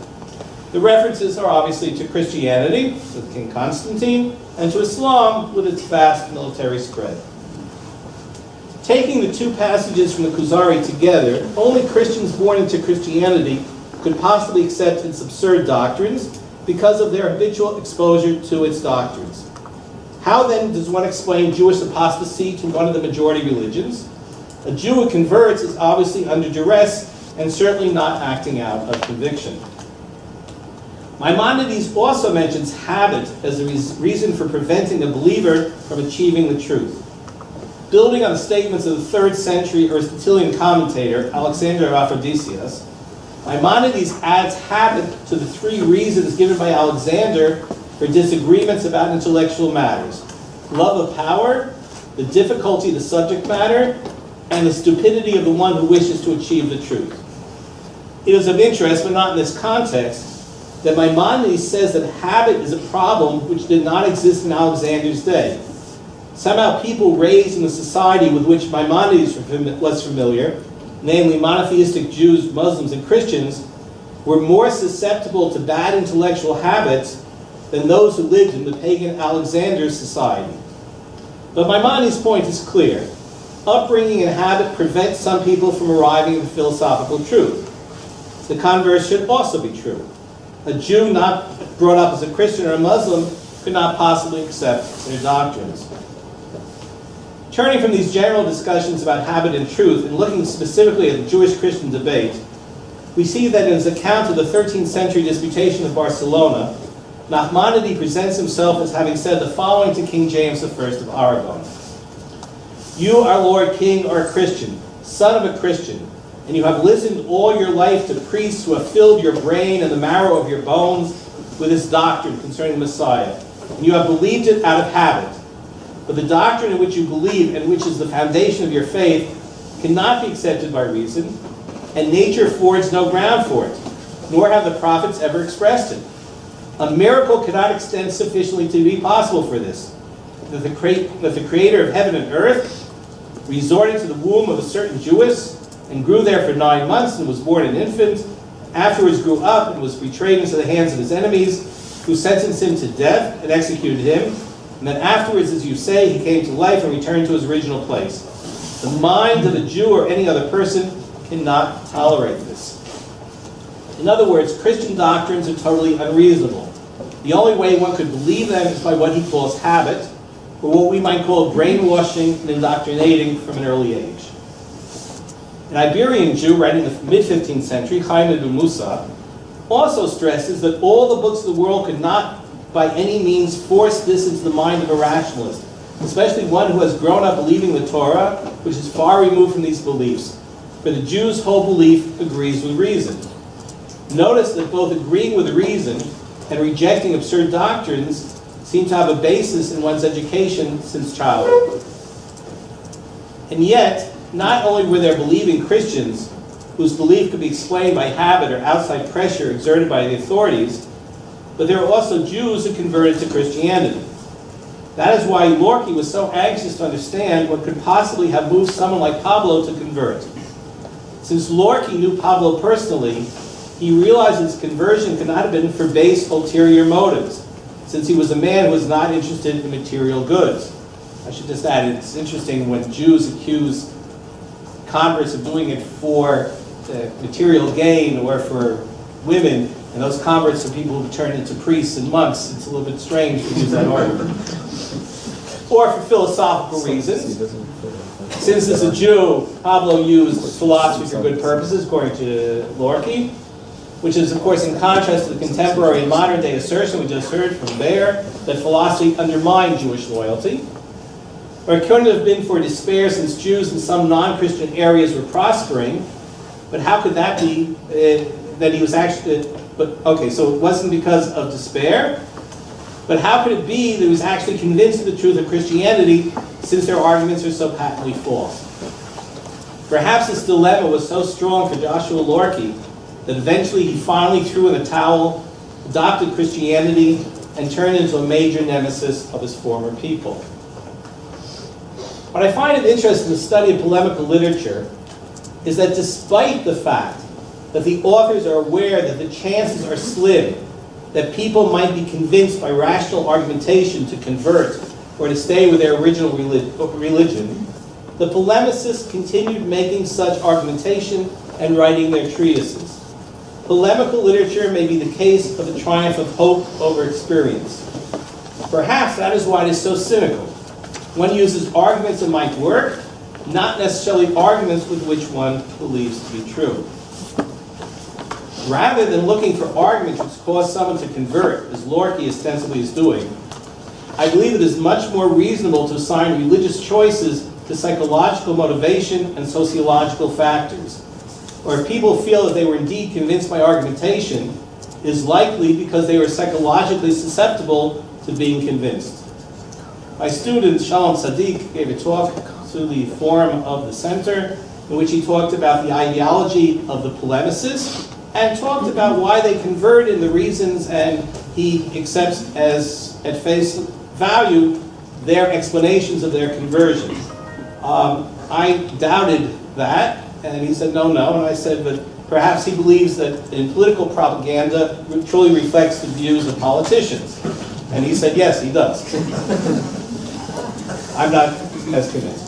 The references are obviously to Christianity, with King Constantine, and to Islam, with its vast military spread. Taking the two passages from the Kuzari together, only Christians born into Christianity could possibly accept its absurd doctrines because of their habitual exposure to its doctrines. How then does one explain Jewish apostasy to one of the majority religions? A Jew who converts is obviously under duress and certainly not acting out of conviction. Maimonides also mentions habit as a reason for preventing a believer from achieving the truth. Building on the statements of the 3rd century Aristotelian commentator Alexander of Aphrodisias, Maimonides adds habit to the 3 reasons given by Alexander for disagreements about intellectual matters: love of power, the difficulty of the subject matter, and the stupidity of the one who wishes to achieve the truth. It is of interest, but not in this context, that Maimonides says that habit is a problem which did not exist in Alexander's day. Somehow people raised in the society with which Maimonides was familiar, namely monotheistic Jews, Muslims, and Christians, were more susceptible to bad intellectual habits than those who lived in the pagan Alexander's society. But Maimonides' point is clear. Upbringing and habit prevent some people from arriving at philosophical truth. The converse should also be true. A Jew not brought up as a Christian or a Muslim could not possibly accept their doctrines. Turning from these general discussions about habit and truth and looking specifically at the Jewish-Christian debate, we see that in his account of the 13th century disputation of Barcelona, Nachmanides presents himself as having said the following to King James I of Aragon: "You, our Lord King, are a Christian, son of a Christian, and you have listened all your life to priests who have filled your brain and the marrow of your bones with this doctrine concerning the Messiah, and you have believed it out of habit. But the doctrine in which you believe, and which is the foundation of your faith, cannot be accepted by reason, and nature affords no ground for it, nor have the prophets ever expressed it. A miracle cannot extend sufficiently to be possible for this, that the Creator of heaven and earth resorted to the womb of a certain Jewess, and grew there for 9 months, and was born an infant, afterwards grew up, and was betrayed into the hands of his enemies, who sentenced him to death and executed him, and then afterwards, as you say, he came to life and returned to his original place. The mind of a Jew or any other person cannot tolerate this." In other words, Christian doctrines are totally unreasonable. The only way one could believe them is by what he calls habit, or what we might call brainwashing and indoctrinating from an early age. An Iberian Jew writing in the mid-15th century, Chaim ibn Musa, also stresses that all the books of the world could not by any means force this into the mind of a rationalist, especially one who has grown up believing the Torah, which is far removed from these beliefs. For the Jew's whole belief agrees with reason. Notice that both agreeing with reason and rejecting absurd doctrines seem to have a basis in one's education since childhood. And yet, not only were there believing Christians whose belief could be explained by habit or outside pressure exerted by the authorities, but there were also Jews who converted to Christianity. That is why Lorca was so anxious to understand what could possibly have moved someone like Pablo to convert. Since Lorca knew Pablo personally, he realized his conversion could not have been for base, ulterior motives, since he was a man who was not interested in material goods. I should just add, it's interesting when Jews accuse converts of doing it for material gain or for women, and those converts are people who turn into priests and monks. It's a little bit strange to use that argument. Or for philosophical reasons. Since as a Jew, Pablo used philosophy for good purposes, according to Lorca, which is, of course, in contrast to the contemporary and modern-day assertion we just heard from Baer that philosophy undermined Jewish loyalty. Or it couldn't have been for despair, since Jews in some non-Christian areas were prospering. But how could that be that he was actually... okay, so it wasn't because of despair. But how could it be that he was actually convinced of the truth of Christianity, since their arguments are so patently false? Perhaps this dilemma was so strong for Joshua Lorca that eventually he finally threw in the towel, adopted Christianity, and turned into a major nemesis of his former people. What I find of interest in the study of polemical literature is that despite the fact that the authors are aware that the chances are slim that people might be convinced by rational argumentation to convert or to stay with their original religion, the polemicists continued making such argumentation and writing their treatises. Polemical literature may be the case of the triumph of hope over experience. Perhaps that is why it is so cynical. One uses arguments that might work, not necessarily arguments with which one believes to be true. Rather than looking for arguments which cause someone to convert, as Lorca ostensibly is doing, I believe it is much more reasonable to assign religious choices to psychological motivation and sociological factors. Where people feel that they were indeed convinced by argumentation is likely because they were psychologically susceptible to being convinced. My student, Shalom Sadiq, gave a talk to the forum of the center in which he talked about the ideology of the polemicists and talked about why they convert in the reasons, and he accepts as at face value their explanations of their conversion. I doubted that, and he said, no, and I said, but perhaps he believes that in political propaganda truly reflects the views of politicians. And he said, yes, he does. I'm not as convinced.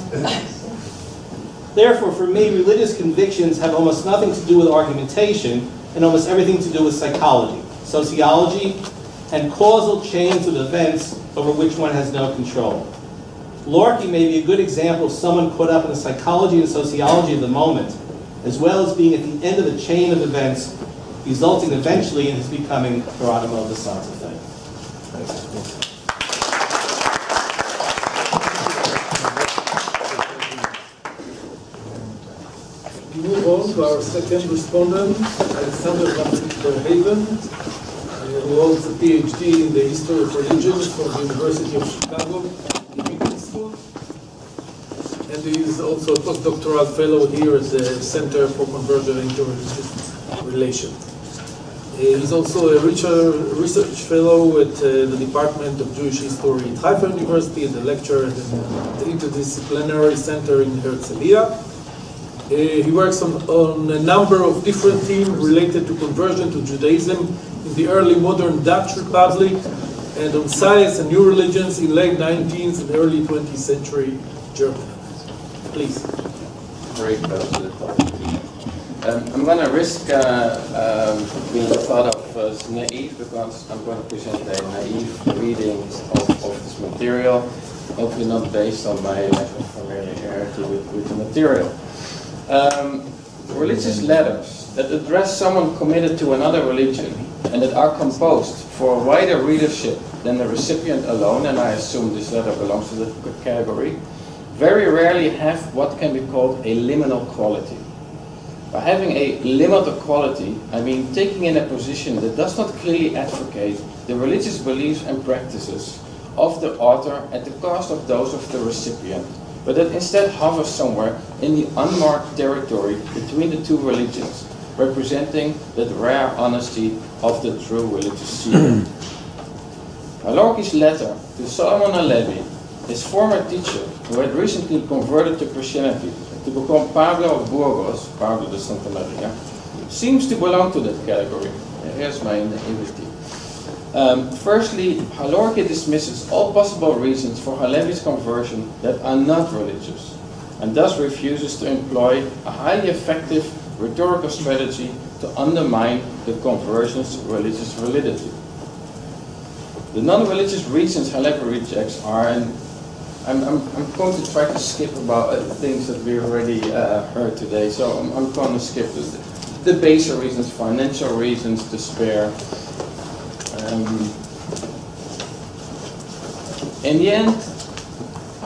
Therefore, for me, religious convictions have almost nothing to do with argumentation and almost everything to do with psychology, sociology, and causal chains of events over which one has no control. Lorke may be a good example of someone caught up in the psychology and sociology of the moment, as well as being at the end of the chain of events, resulting eventually in his becoming Geronimo of the Sons of Faith. We move on to our second respondent, Alexander Verhaven, who holds a PhD in the history of religions from the University of Chicago, School. And he is also a postdoctoral fellow here at the Center for Conversion and Interreligious Relations. He's also a research fellow at the Department of Jewish History at Haifa University and a lecturer at the Interdisciplinary Center in Herzliya. He works on a number of different themes related to conversion to Judaism in the early modern Dutch Republic and on science and new religions in late 19th and early 20th century Germany. Please. Very close to the topic. I'm going to risk being thought of as naive because I'm going to present a naive reading of this material, hopefully not based on my lack of familiarity with the material. Religious letters that address someone committed to another religion and that are composed for a wider readership than the recipient alone, and I assume this letter belongs to the category, very rarely have what can be called a liminal quality. By having a liminal quality, I mean taking in a position that does not clearly advocate the religious beliefs and practices of the author at the cost of those of the recipient, but that instead hovers somewhere in the unmarked territory between the two religions, representing that rare honesty of the true religious seeker. Lorke's letter to Solomon Alevi, his former teacher, who had recently converted to Christianity to become Pablo of Burgos, Pablo de Santa Maria, seems to belong to that category. Here's my naivety. Firstly, Lorke dismisses all possible reasons for Alevi's conversion that are not religious, and thus refuses to employ a highly effective rhetorical strategy to undermine the conversion's religious validity. The non-religious reasons Halevi rejects are, and I'm going to try to skip about things that we already heard today, so I'm going to skip the baser reasons, financial reasons, despair. In the end,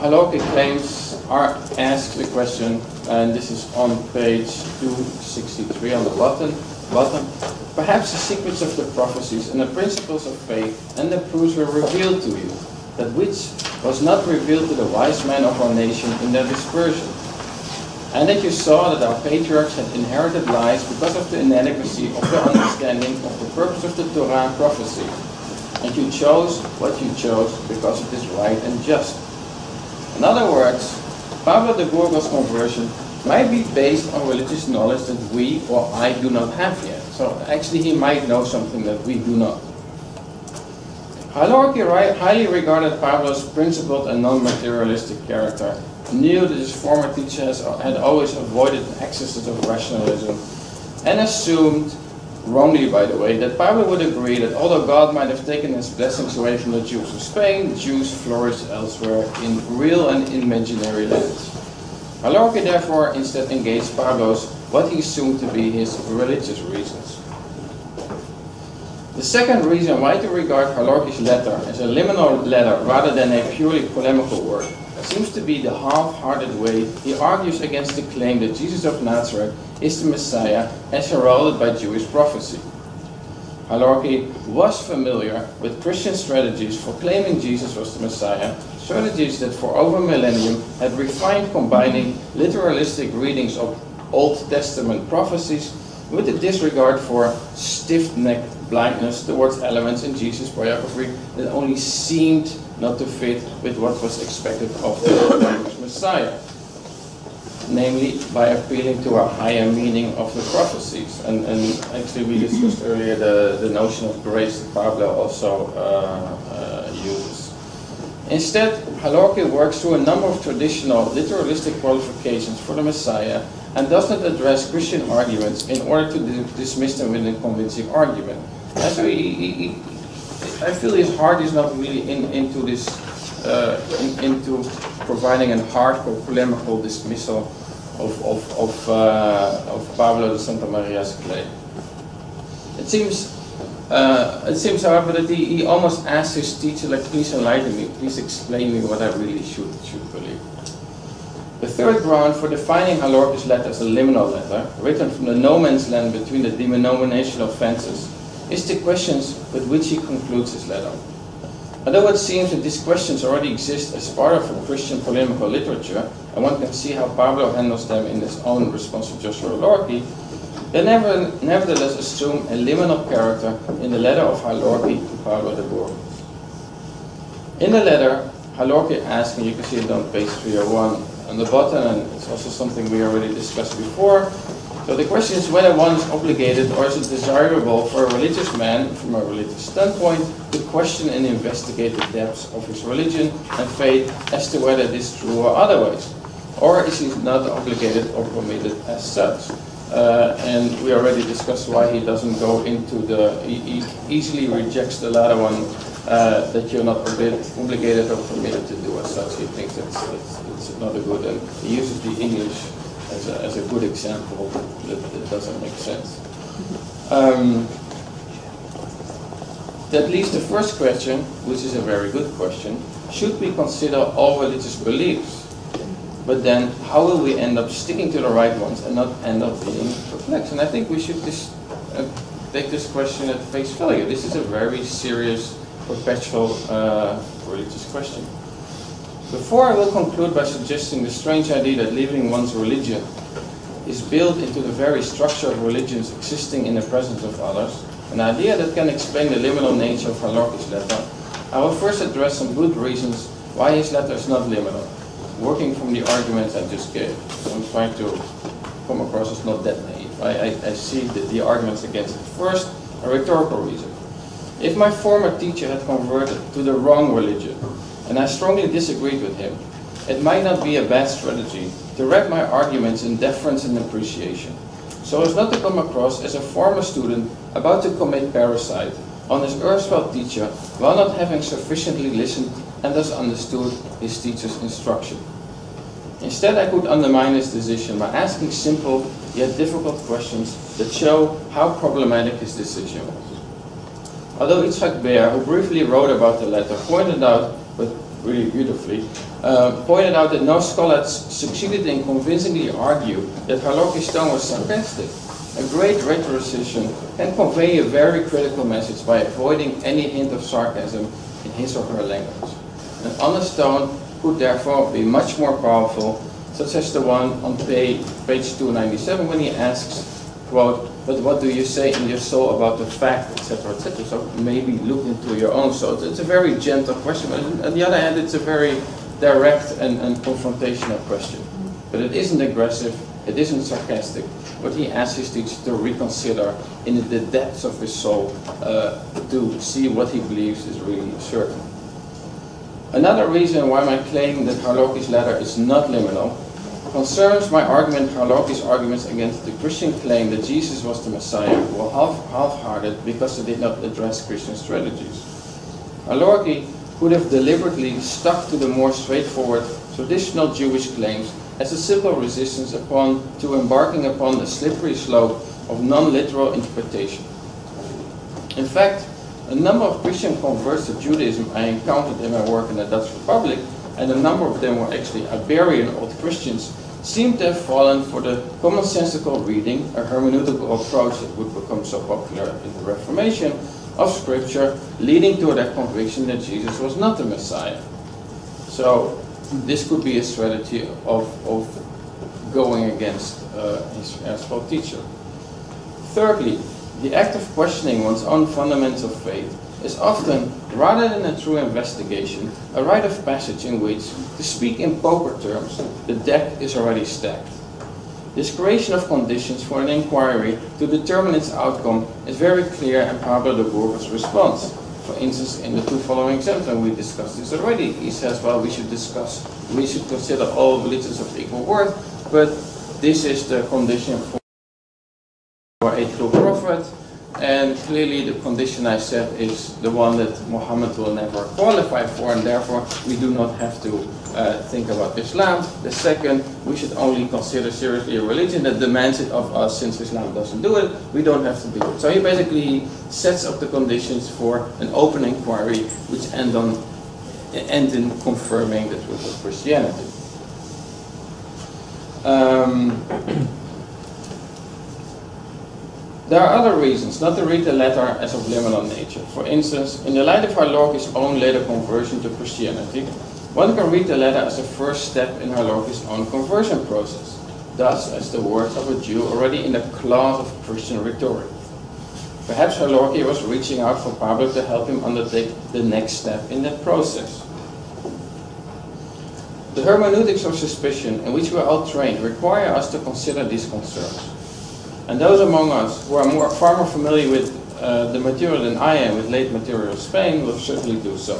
Lorke claims, asks the question, and this is on page 263 on the bottom, perhaps the secrets of the prophecies and the principles of faith and the proofs were revealed to you, that which was not revealed to the wise men of our nation in their dispersion, and that you saw that our patriarchs had inherited lies because of the inadequacy of their understanding of the purpose of the Torah and prophecy, and you chose what you chose because it is right and just. In other words, Pablo de Burgos' conversion might be based on religious knowledge that we or I do not have yet. So actually he might know something that we do not. Lorke highly regarded Pablo's principled and non-materialistic character, knew that his former teacher had always avoided excesses of rationalism, and assumed, wrongly by the way, that Pablo would agree that although God might have taken his blessings away from the Jews of Spain, the Jews flourished elsewhere in real and imaginary lands. Lorke therefore instead engaged Pablo's, what he assumed to be his religious reasons. The second reason why to regard Lorke's letter as a liminal letter rather than a purely polemical work seems to be the half-hearted way he argues against the claim that Jesus of Nazareth is the Messiah as heralded by Jewish prophecy. Halorky was familiar with Christian strategies for claiming Jesus was the Messiah, strategies that for over a millennium had refined combining literalistic readings of Old Testament prophecies with a disregard for stiff-necked blindness towards elements in Jesus' biography that only seemed not to fit with what was expected of the Messiah, namely by appealing to a higher meaning of the prophecies. And actually we discussed earlier the notion of grace that Pablo also uses. Instead, Halorky works through a number of traditional literalistic qualifications for the Messiah and does not address Christian arguments in order to dismiss them with a convincing argument. And so I feel his heart is not really into this, into providing a hardcore polemical dismissal of Pablo de Santa Maria's claim. It seems, however, that he almost asks his teacher, like, please enlighten me, please explain me what I really should believe. The third ground for defining Halorky's letter as a liminal letter, written from the no man's land between the denominational fences, is the questions with which he concludes his letter. Although it seems that these questions already exist as part of a Christian polemical literature, and one can see how Pablo handles them in his own response to Joshua Halorky, they nevertheless assume a liminal character in the letter of Halorky to Pablo de Boer. In the letter, Halorky asks, and you can see it on page 301 on the bottom, and it's also something we already discussed before. So the question is whether one is obligated or is it desirable for a religious man, from a religious standpoint, to question and investigate the depths of his religion and faith as to whether it is true or otherwise. Or is he not obligated or permitted as such? And we already discussed why he doesn't go into he easily rejects the latter one, that you're not obligated or permitted to do as such. He thinks it's not a good, and he uses the English as a good example that doesn't make sense. That leaves the first question, which is a very good question. Should we consider all religious beliefs? But then, how will we end up sticking to the right ones and not end up being perplexed? And I think we should take this question at face value. This is a very serious, perpetual religious question. Before I will conclude by suggesting the strange idea that living one's religion is built into the very structure of religions existing in the presence of others, an idea that can explain the liminal nature of Halorky's letter, I will first address some good reasons why his letter is not liminal, working from the arguments I just gave. So I'm trying to come across as not that naive. I see the arguments against it. First, a rhetorical reason. If my former teacher had converted to the wrong religion, and I strongly disagreed with him, it might not be a bad strategy to wrap my arguments in deference and appreciation, so as not to come across as a former student about to commit parricide on his erstwhile teacher while not having sufficiently listened and thus understood his teacher's instruction. Instead, I could undermine his decision by asking simple yet difficult questions that show how problematic his decision was. Although Itzhak Beer, who briefly wrote about the letter, pointed out, but really beautifully, pointed out that no scholar had succeeded in convincingly argue that Halorky's tone was sarcastic. A great rhetorician can convey a very critical message by avoiding any hint of sarcasm in his or her language. An honest tone could therefore be much more powerful, such as the one on page 297 when he asks, quote, "But what do you say in your soul about the fact," etc., etc. So maybe look into your own soul. It's a very gentle question, but on the other hand, it's a very direct and confrontational question. But it isn't aggressive, it isn't sarcastic. What he asks his teacher to reconsider in the depths of his soul, to see what he believes is really certain. Another reason why my claim that Halorky's letter is not liminal concerns my argument, Halorky's arguments against the Christian claim that Jesus was the Messiah were half-hearted because they did not address Christian strategies. Halorky could have deliberately stuck to the more straightforward, traditional Jewish claims as a simple resistance to embarking upon the slippery slope of non-literal interpretation. In fact, a number of Christian converts to Judaism I encountered in my work in the Dutch Republic and a number of them were actually Iberian old Christians, seem to have fallen for the commonsensical reading, a hermeneutical approach that would become so popular in the Reformation, of Scripture, leading to their conviction that Jesus was not the Messiah. So this could be a strategy of going against his false teacher. Thirdly, the act of questioning one's own fundamental faith is often, rather than a true investigation, a rite of passage in which, to speak in poker terms, the deck is already stacked. This creation of conditions for an inquiry to determine its outcome is very clear in Pablo de Burgos' response. For instance, in the two following examples, and we discussed this already, he says, well, we should consider all religions of equal worth, but this is the condition for a true prophet, and clearly the condition I said is the one that Muhammad will never qualify for, and therefore we do not have to think about Islam. The second, we should only consider seriously a religion that demands it of us, since Islam doesn't do it, we don't have to do it. So he basically sets up the conditions for an open inquiry which end in confirming the truth of Christianity. There are other reasons not to read the letter as of liminal nature. For instance, in the light of our Lorca's own later conversion to Christianity, one can read the letter as a first step in our Lorca's own conversion process, thus as the words of a Jew already in the class of Christian rhetoric. Perhaps our Lorca was reaching out for Pablo to help him undertake the next step in that process. The hermeneutics of suspicion in which we are all trained require us to consider these concerns. And those among us who are far more familiar with the material than I am with late material of Spain will certainly do so.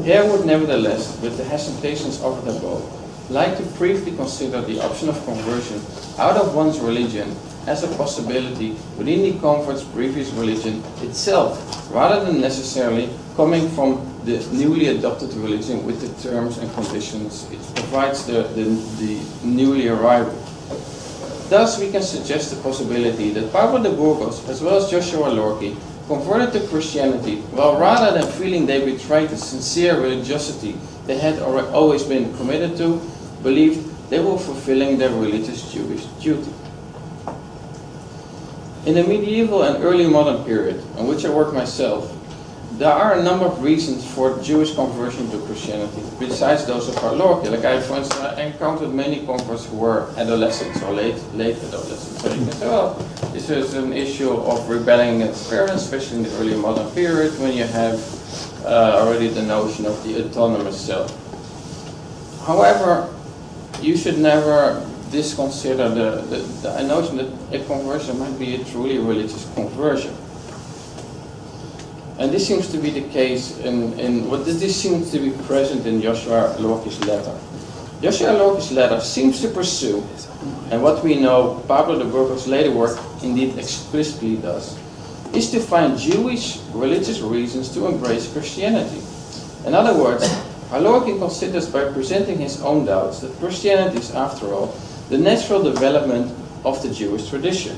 Here I would nevertheless, with the hesitations offered above, like to briefly consider the option of conversion out of one's religion as a possibility within the convert's previous religion itself, rather than necessarily coming from the newly adopted religion with the terms and conditions it provides the newly arrival. Thus, we can suggest the possibility that Pablo de Burgos, as well as Joshua Lorca, converted to Christianity, while rather than feeling they betrayed the sincere religiosity they had always been committed to, believed they were fulfilling their religious Jewish duty. In the medieval and early modern period, on which I work myself, there are a number of reasons for Jewish conversion to Christianity, besides those of our Lorca. Like for instance, I encountered many converts who were adolescents or late adolescents. So you can say, well, this is an issue of rebelling against parents, especially in the early modern period, when you have already the notion of the autonomous self. However, you should never disconsider the notion that a conversion might be a truly religious conversion. And this seems to be the case this seems to be present in Joshua Lorca's letter. Joshua Lorca's letter seems to pursue, and what we know Pablo de Burgos' later work indeed explicitly does, is to find Jewish religious reasons to embrace Christianity. In other words, our Lorca considers by presenting his own doubts that Christianity is, after all, the natural development of the Jewish tradition.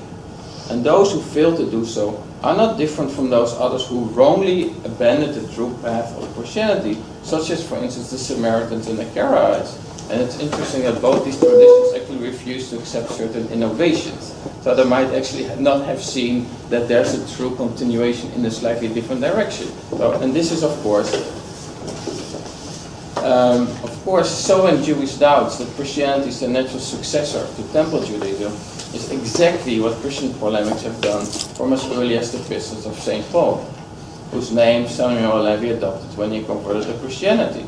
And those who fail to do so are not different from those others who wrongly abandoned the true path of Christianity, such as, for instance, the Samaritans and the Karaites. And it's interesting that both these traditions actually refuse to accept certain innovations. So they might actually not have seen that there's a true continuation in a slightly different direction. So, and this is, of course, sowing Jewish doubts that Christianity is the natural successor to Temple Judaism is exactly what Christian polemics have done from as early as the epistles of St. Paul, whose name Samuel Levy adopted when he converted to Christianity.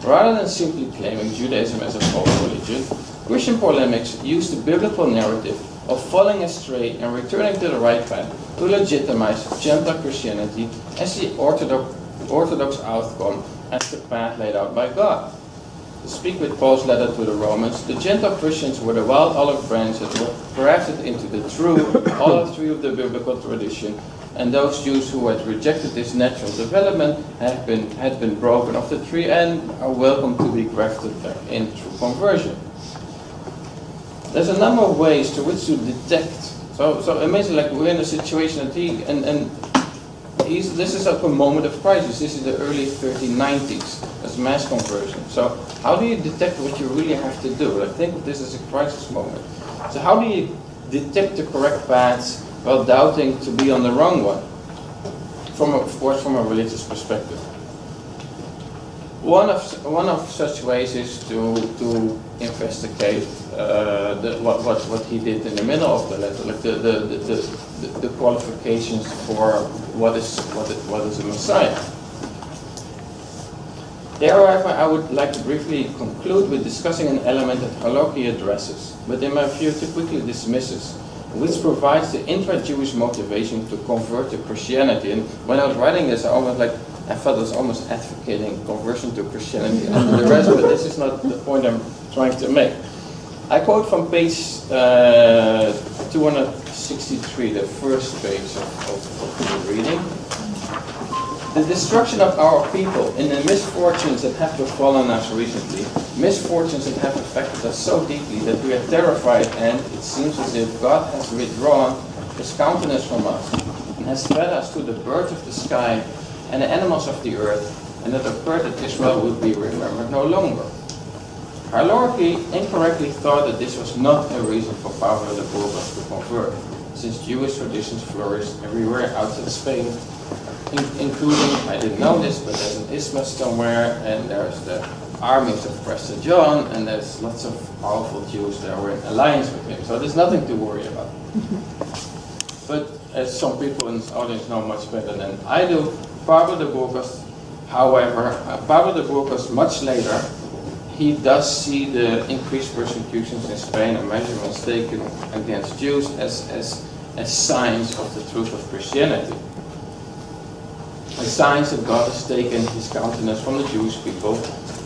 Rather than simply claiming Judaism as a false religion, Christian polemics use the biblical narrative of falling astray and returning to the right path to legitimize Gentile Christianity as the orthodox outcome as the path laid out by God. To speak with Paul's letter to the Romans, the Gentile Christians were the wild olive branch that were grafted into the true olive tree of the biblical tradition, and those Jews who had rejected this natural development had been broken off the tree and are welcome to be grafted back in through conversion. There's a number of ways to which to detect. So amazing, like we're in a situation that this is a moment of crisis. This is the early 1390s as mass conversion. So how do you detect what you really have to do? I think this is a crisis moment. So how do you detect the correct paths while doubting to be on the wrong one? Of course, from a religious perspective. One of such ways is to investigate what he did in the middle of the letter, like the qualifications for what is a Messiah. There, however, I would like to briefly conclude with discussing an element that Halloki addresses, but in my view too quickly dismisses, which provides the intra-Jewish motivation to convert to Christianity. And when I was writing this, I felt I was almost advocating conversion to Christianity and the rest, but this is not the point I'm trying to make. I quote from page 263, the first page of the reading. The destruction of our people and the misfortunes that have befallen us recently, misfortunes that have affected us so deeply that we are terrified, and it seems as if God has withdrawn his countenance from us and has fed us to the birds of the sky and the animals of the earth, and that occurred that Israel would be remembered no longer. Halloki incorrectly thought that this was not a reason for Pablo de Burgos to convert, since Jewish traditions flourished everywhere outside Spain, including, I didn't know this, but there's an isthmus somewhere, and there's the armies of Prester John, and there's lots of powerful Jews that were in alliance with him, so there's nothing to worry about. But as some people in this audience know much better than I do, Pablo de Burgos, however, much later, he does see the increased persecutions in Spain and measurements taken against Jews as signs of the truth of Christianity. As signs that God has taken his countenance from the Jewish people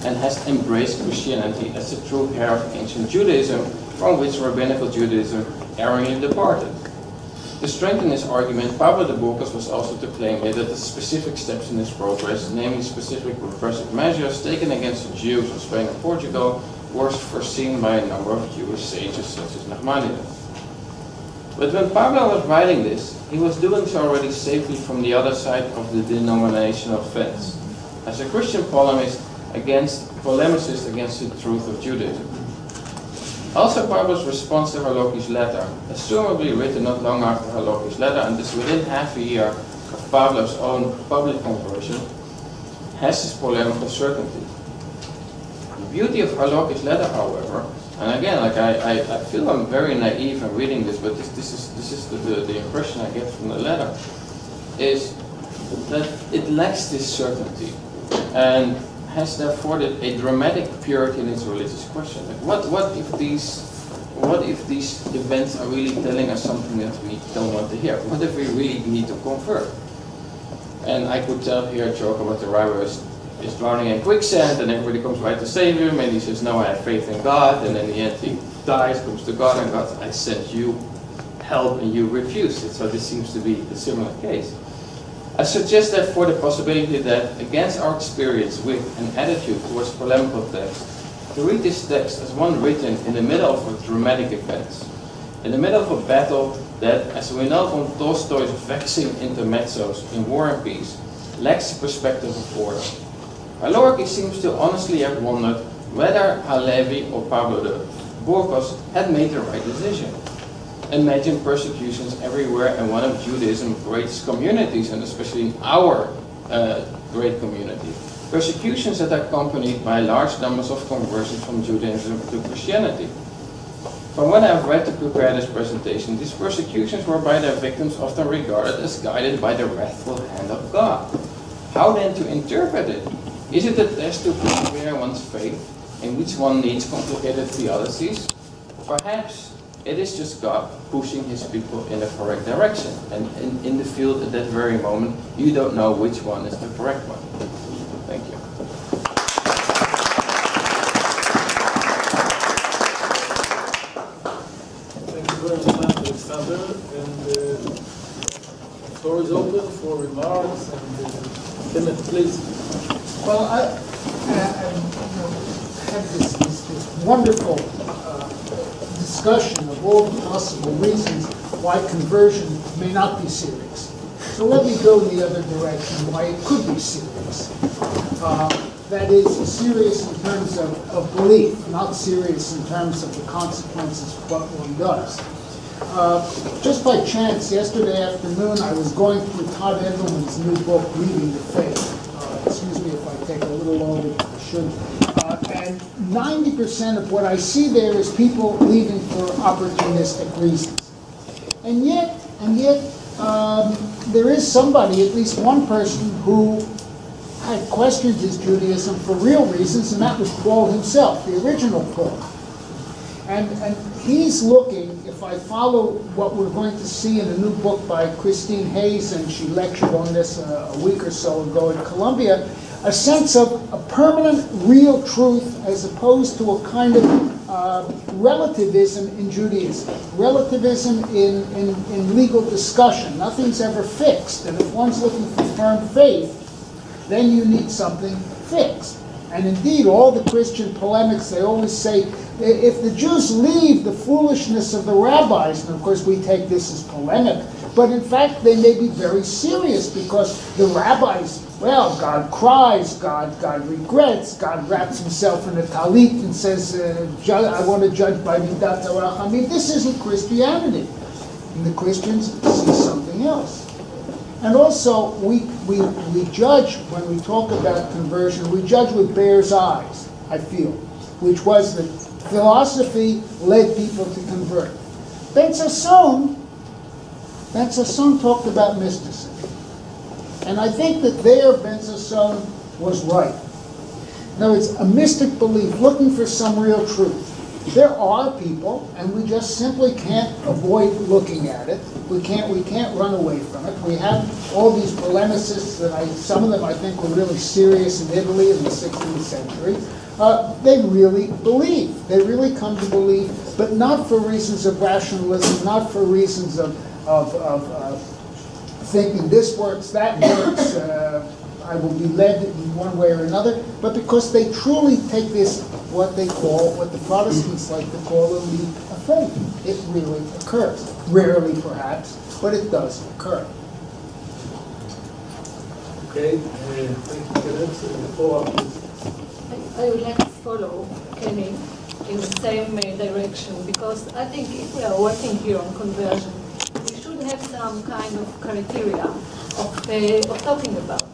and has embraced Christianity as the true heir of ancient Judaism, from which rabbinical Judaism erringly departed. To strengthen his argument, Pablo de Burgos was also to claim that the specific steps in this progress, namely specific repressive measures taken against the Jews of Spain and Portugal, were foreseen by a number of Jewish sages such as Nachmanides. But when Pablo was writing this, he was doing so already safely from the other side of the denominational fence, as a Christian polemicist against the truth of Judaism. Also, Pablo's response to Halloki's letter, assumably written not long after Halloki's letter, and this within half a year of Pablo's own public conversion, has this polemical certainty. The beauty of Halloki's letter, however, and again, like I feel I'm very naive in reading this, but this is the impression I get from the letter, is that it lacks this certainty, and has therefore a dramatic purity in its religious question. Like what if these events are really telling us something that we don't want to hear? What if we really need to convert? And I could tell here a joke about the robber is drowning in quicksand, and everybody comes right to save him, and he says, "No, I have faith in God," and in the end he dies, comes to God, and God, "I sent you help, and you refused it." So this seems to be a similar case. I suggest therefore the possibility that, against our experience with and attitude towards polemical text, to read this text as one written in the middle of a dramatic event, in the middle of a battle that, as we know from Tolstoy's vexing intermezzos in War and Peace, lacks the perspective of order. Halloki seems to honestly have wondered whether Halevi or Pablo de Burgos had made the right decision. Imagine persecutions everywhere in one of Judaism's greatest communities, and especially in our great community. Persecutions that are accompanied by large numbers of conversions from Judaism to Christianity. From what I've read to prepare this presentation, these persecutions were by their victims often regarded as guided by the wrathful hand of God. How then to interpret it? Is it a test to persevere one's faith, in which one needs complicated theologies? Perhaps it is just God pushing his people in the correct direction, and in the field at that very moment, you don't know which one is the correct one. Thank you. Thank you very much, Alexander. And the floor is open for remarks. And Kenneth, please. Well, I had this wonderful discussion of all the possible reasons why conversion may not be serious. So let me go in the other direction, why it could be serious. That is, serious in terms of belief, not serious in terms of the consequences of what one does. Just by chance, yesterday afternoon, I was going through Todd Edelman's new book, Leaving the Faith. Excuse me if I take a little longer than I should. And 90% of what I see there is people leaving for opportunistic reasons. And yet, there is somebody, at least one person, who had questioned his Judaism for real reasons, and that was Paul himself, the original Paul. And he's looking, if I follow what we're going to see in a new book by Christine Hayes, and she lectured on this a week or so ago at Columbia, a sense of a permanent, real truth as opposed to a kind of relativism in Judaism. Relativism in legal discussion. Nothing's ever fixed. And if one's looking for firm faith, then you need something fixed. And indeed, all the Christian polemics, they always say, if the Jews leave the foolishness of the rabbis, and of course we take this as polemic, but in fact they may be very serious because the rabbis, well, God cries, God regrets, God wraps himself in a talit and says, I want to judge by midat harach. I mean, this isn't Christianity. And the Christians see something else. And also, we judge, when we talk about conversion, we judge with bear's eyes, I feel, which was that philosophy led people to convert. Ben-Gurion talked about mysticism. And I think that there Ben-Gurion was right. In other words, a mystic belief, looking for some real truth. There are people, and we just simply can't avoid looking at it. We can't run away from it. We have all these polemicists that some of them I think were really serious in Italy in the 16th century. They really believe. They really come to believe, but not for reasons of rationalism, not for reasons of thinking this works, that works, I will be led in one way or another, but because they truly take this, what the Protestants like to call a leap of faith. It really occurs. Rarely, perhaps, but it does occur. Okay, thank you, Caleb. I would like to follow Kenny in the same direction, because I think if we are working here on conversion, we should have some kind of criteria of talking about it.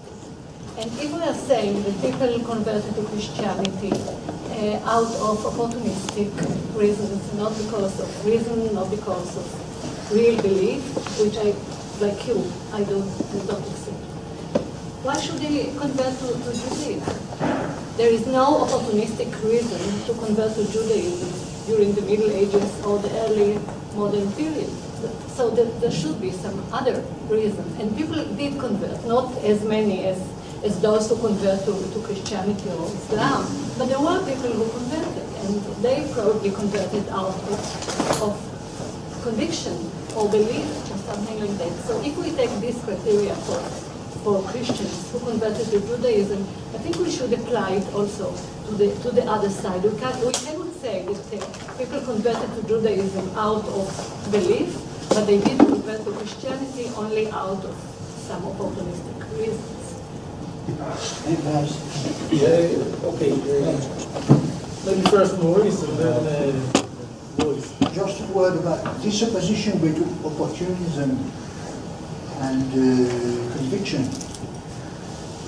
And if we are saying that people converted to Christianity out of opportunistic reasons, not because of reason, not because of real belief, which I, like you, I don't accept. Why should they convert to Judaism? There is no opportunistic reason to convert to Judaism during the Middle Ages or the early modern period. So there should be some other reason. And people did convert, not as many as those who convert to Christianity or Islam, but there were people who converted, and they probably converted out of conviction or belief or something like that. So if we take this criteria for Christians who converted to Judaism, I think we should apply it also to the other side. We cannot say that people converted to Judaism out of belief, but they did convert to Christianity only out of some opportunistic reasons. Okay. Maybe first Maurice and then Maurice. Just a word about this opposition between opportunism and conviction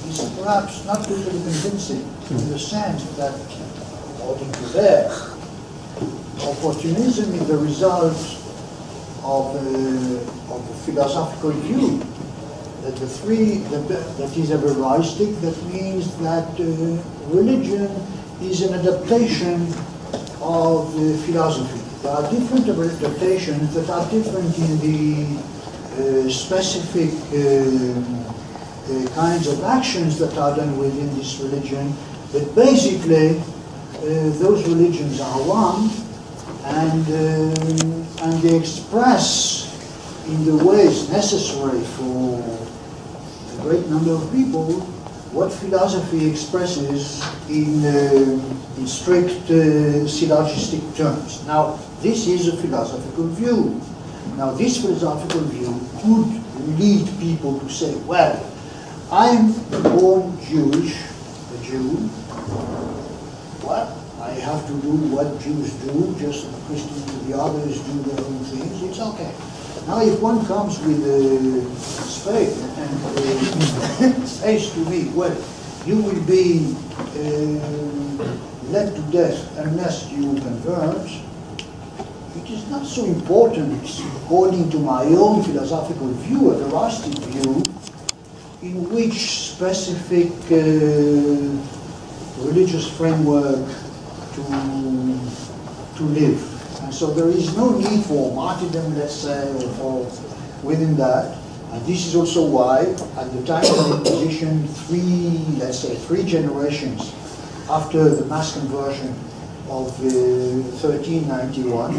is perhaps not totally convincing in the sense that, according to them, opportunism is the result of a philosophical view that that is everistic. That means that religion is an adaptation of philosophy. There are different adaptations that are different in the specific kinds of actions that are done within this religion, but basically those religions are one, and they express in the ways necessary for a great number of people what philosophy expresses in strict syllogistic terms. Now, this is a philosophical view. Now, this philosophical view could lead people to say, well, I'm born Jewish, a Jew. Well, I have to do what Jews do, just as Christians do the others do their own things. It's okay. Now, if one comes with a spade and says to me, well, you will be led to death unless you convert, it is not so important. It's according to my own philosophical view, a Erastic view, in which specific religious framework to live. And so there is no need for martyrdom, let's say, or for within that. And this is also why, at the time of the Inquisition, three generations after the mass conversion of 1391,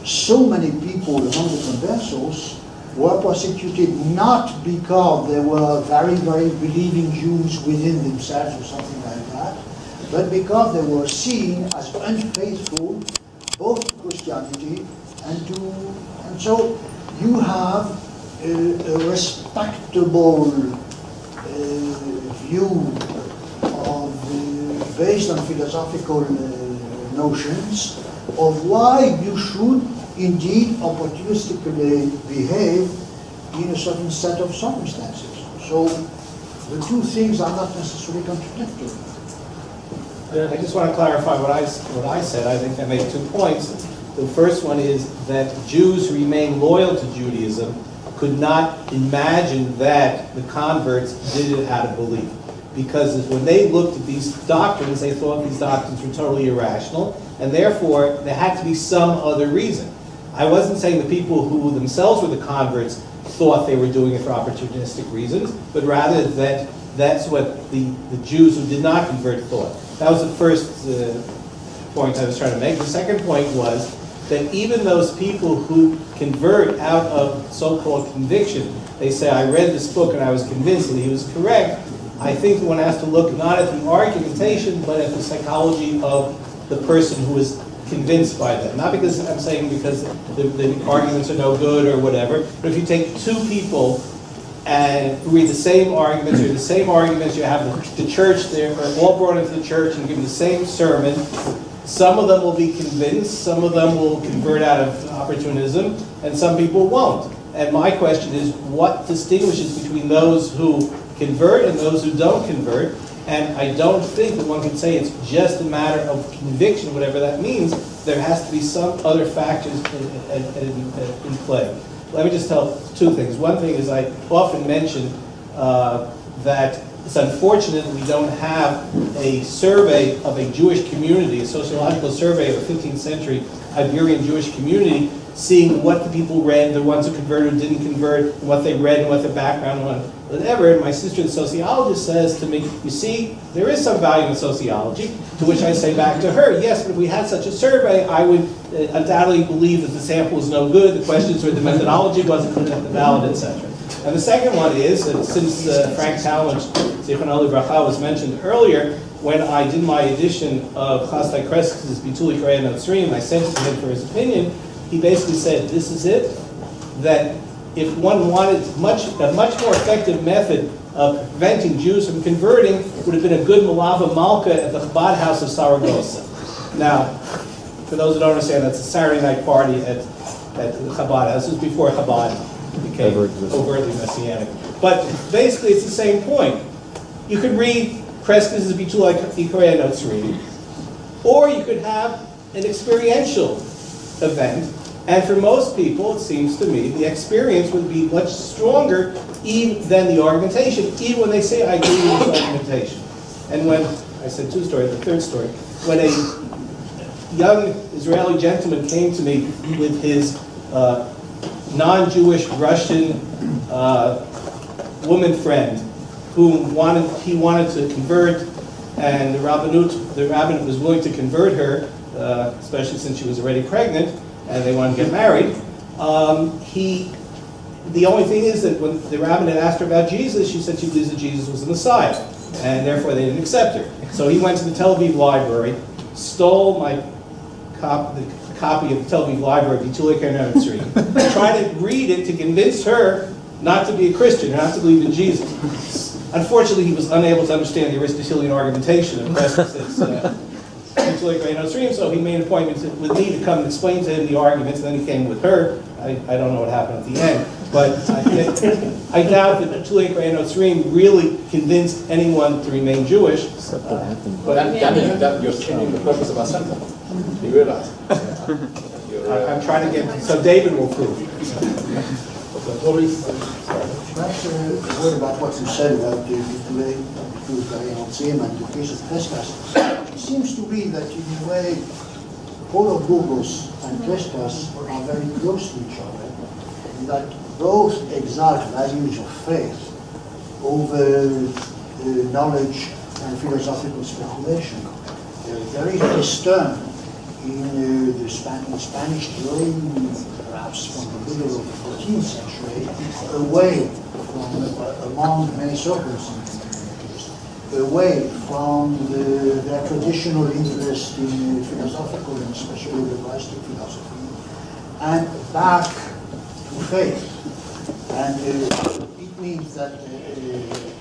so many people among the conversos were persecuted not because they were very, very believing Jews within themselves or something like that, but because they were seen as unfaithful both to Christianity and so you have a respectable view of based on philosophical notions of why you should indeed opportunistically behave in a certain set of circumstances. So the two things are not necessarily contradictory. I just want to clarify what I said. I think I made 2 points. The first one is that Jews who remain loyal to Judaism could not imagine that the converts did it out of belief. Because when they looked at these doctrines, they thought these doctrines were totally irrational, and therefore there had to be some other reason. I wasn't saying the people who themselves were the converts thought they were doing it for opportunistic reasons, but rather that that's what the Jews who did not convert thought. That was the first point I was trying to make. The second point was that even those people who convert out of so-called conviction, they say, I read this book and I was convinced that he was correct. I think one has to look not at the argumentation, but at the psychology of the person who is convinced by them. Not because I'm saying because the arguments are no good or whatever, but if you take two people and read the same arguments, or the same arguments, you have the church, they're all brought into the church and give the same sermon. Some of them will be convinced, some of them will convert out of opportunism, and some people won't. And my question is, what distinguishes between those who convert and those who don't convert? And I don't think that one can say it's just a matter of conviction, whatever that means. There has to be some other factors in play. Let me just tell two things. One thing is I often mention that it's unfortunate that we don't have a survey of a Jewish community, a sociological survey of a 15th century Iberian Jewish community, seeing what the people read, the ones who converted, who didn't convert, what they read, and what their background was. Whatever. And my sister, the sociologist, says to me, you see, there is some value in sociology, to which I say back to her, yes, but if we had such a survey, I would undoubtedly believe that the sample was no good, the questions or the methodology wasn't valid, etc. And the second one is that since Frank Talmadge, Zichrono Livracha, was mentioned earlier, when I did my edition of Chasdai Kreskes' Bituli Korei Notzrim, I sent it to him for his opinion. He basically said, this is it, that if one wanted a much more effective method of preventing Jews from converting, would have been a good Malava Malka at the Chabad house of Saragossa. Now, for those who don't understand, that's a Saturday night party at the Chabad house. This was before Chabad became overtly Messianic. But basically, it's the same point. You could read Kreskes' Bitulei Korei Notzrim, or you could have an experiential event. And for most people, it seems to me, the experience would be much stronger even than the argumentation, even when they say, I agree with this argumentation. And when, I said two stories, the third story, when a young Israeli gentleman came to me with his non-Jewish Russian woman friend, who he wanted to convert, and the rabbinate was willing to convert her, especially since she was already pregnant, and they wanted to get married. The only thing is that when the rabbinate asked her about Jesus, she said she believes that Jesus was the Messiah, and therefore they didn't accept her. So he went to the Tel Aviv library, stole the copy of the Tel Aviv library, Bitulei Korei Notzrim, tried to read it to convince her not to be a Christian, or not to believe in Jesus. Unfortunately, he was unable to understand the Aristotelian argumentation of Chrestus's so he made an appointment with me to come and explain to him the arguments, and then he came with her. I don't know what happened at the end, but I doubt that Tulei Notzrim really convinced anyone to remain Jewish. But that you're changing the purpose of our sentence. You realize? I'm trying to get, so David will prove. Perhaps a word about what you said about the Tulei Notzrim and the case of Kreskas. It seems to be that in a way, Paul of Burgos and Kreskas are very close to each other, in that both exalt values of faith over knowledge and philosophical speculation. There is this term in the Spanish drawing, perhaps from the middle of the 14th century, away from, among many circumstances, away from their traditional interest in philosophical and especially the Christic philosophy, and back to faith. And it means that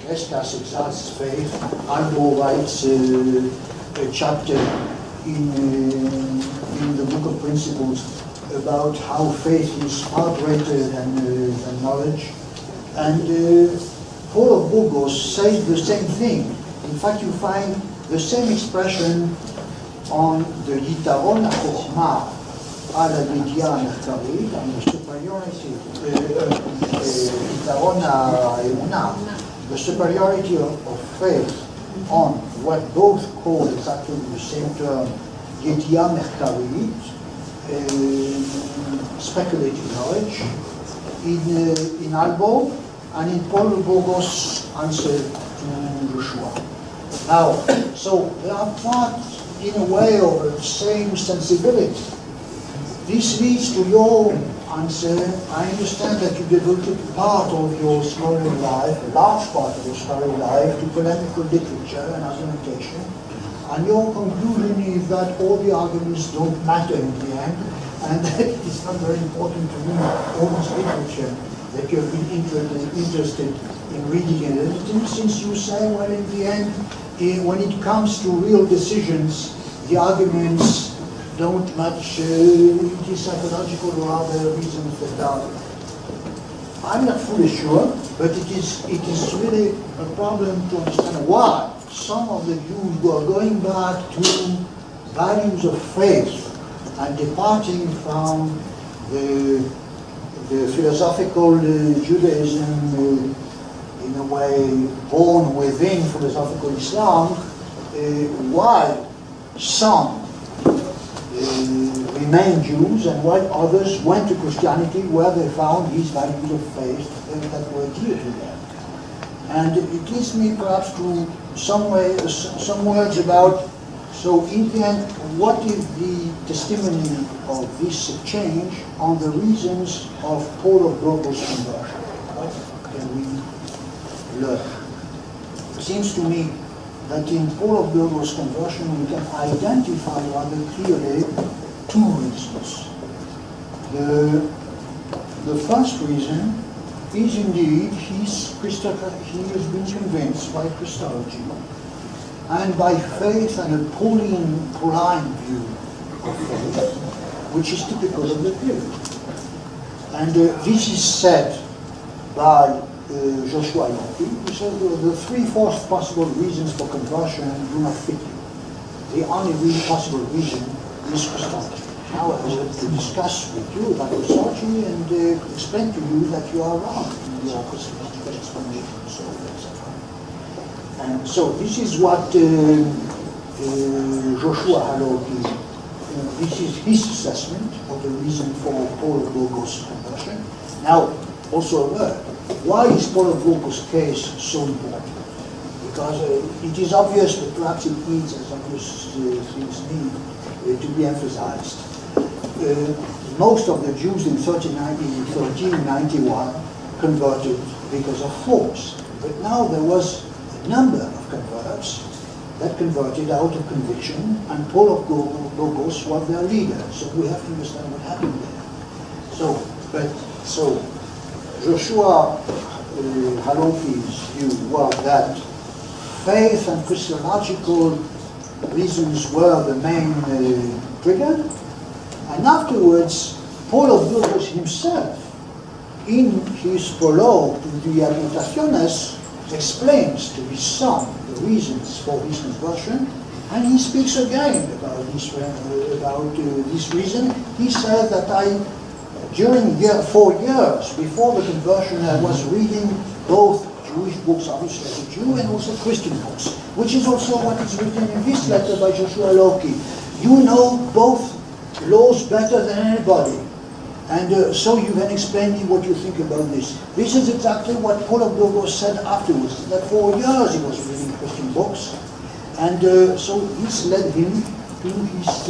Kreskas exalts faith. Albo writes a chapter in the Book of Principles about how faith is far greater than knowledge. And Paul of Burgos says the same thing. In fact, you find the same expression on the Yitaron HaChokhmah על הידיעה המחקרית, on the superiority, Yitaron HaEmunah, the superiority of faith on what both call exactly the same term, ידיעה מחקרית, speculative knowledge, in Albo, and in Paul of Burgos' answer to Joshua. Now, so they are part, in a way, of the same sensibility. This leads to your answer. I understand that you devoted part of your scholarly life, a large part of your scholarly life, to polemical literature and argumentation. And your conclusion is that all the arguments don't matter in the end, and that it's not very important to read all this literature that you have been interested in reading and editing, since you say, well, in the end, when it comes to real decisions, the arguments don't much, it is psychological or other reasons that are. I'm not fully sure, but it is really a problem to understand why some of the Jews who are going back to values of faith and departing from the philosophical Judaism in a way born within philosophical Islam, while some remained Jews and while others went to Christianity where they found these values of faith that were dear to them. And it leads me perhaps to some words about, so in the end, what is the testimony of this change on the reasons of Paul of Burgos' conversion? What can we learn? It seems to me that in Paul of Burgos' conversion we can identify rather clearly two reasons. The first reason is indeed he has been convinced by Christology and by faith and a Pauline view of faith, which is typical of the period. And this is said by Joshua Yonti, who says the three-fourths possible reasons for conversion do not fit you. The only really possible reason is Christology. Now I have to discuss with you about Christology and explain to you that you are wrong in your Christological explanation and so on, etc. And so this is what Joshua Halloki, this is his assessment of the reason for Paul of Burgos' conversion. Now, also a word. Why is Paul of Burgos' case so important? Because it is obvious, but perhaps it needs, as obvious things need, to be emphasized. Most of the Jews in 1391 converted because of force. But now there was a number of converts that converted out of conviction, and Paul of Burgos was their leader. So we have to understand what happened there. Joshua Halopy's view was that faith and Christological reasons were the main trigger, and afterwards Paul of Burgos himself, in his prologue to the Argumentationes, explains to his son the reasons for his conversion, and he speaks again about this reason. He said that during 4 years before the conversion, I was reading both Jewish books, obviously as a Jew, and also Christian books, which is also what is written in this letter by Joshua Loki. You know both laws better than anybody, and so you can explain me what you think about this. This is exactly what Paul of Burgos said afterwards, that for years he was reading Christian books, and so this led him to his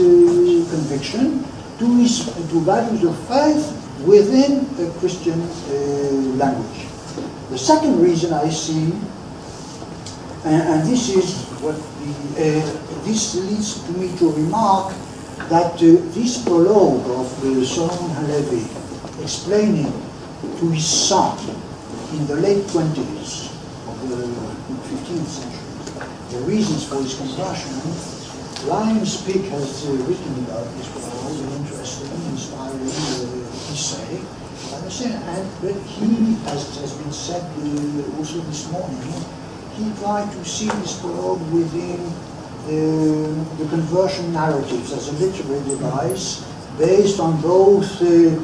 conviction, to values of faith within a Christian language. The second reason I see, and this is what this leads to me to remark that this prologue of Solomon Halevi explaining to his son in the late 20s of the 15th century the reasons for his conversion, Lion Speak has written about this prologue, an interesting, inspiring essay. But he, as has been said also this morning, he tried to see this prologue within the conversion narratives as a literary device based on both, there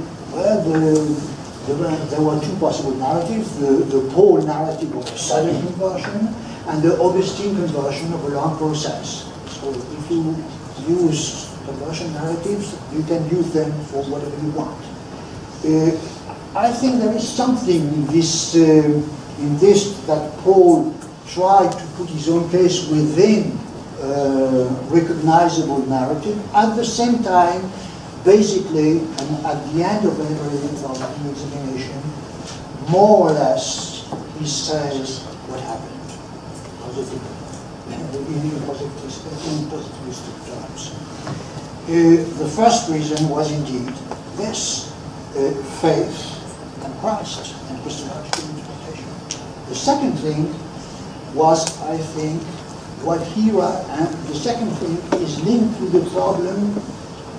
were two possible narratives, the Paul narrative of a sudden conversion and the Augustine conversion of a long process. So if you use conversion narratives, you can use them for whatever you want. I think there is something in this that Paul tried to put his own case within recognizable narrative. At the same time, basically, and at the end of every examination, more or less, he says what happened. In positivistic terms. The first reason was indeed this faith and Christ and Christological interpretation. The second thing was, I think, what he wrote, and the second thing is linked to the problem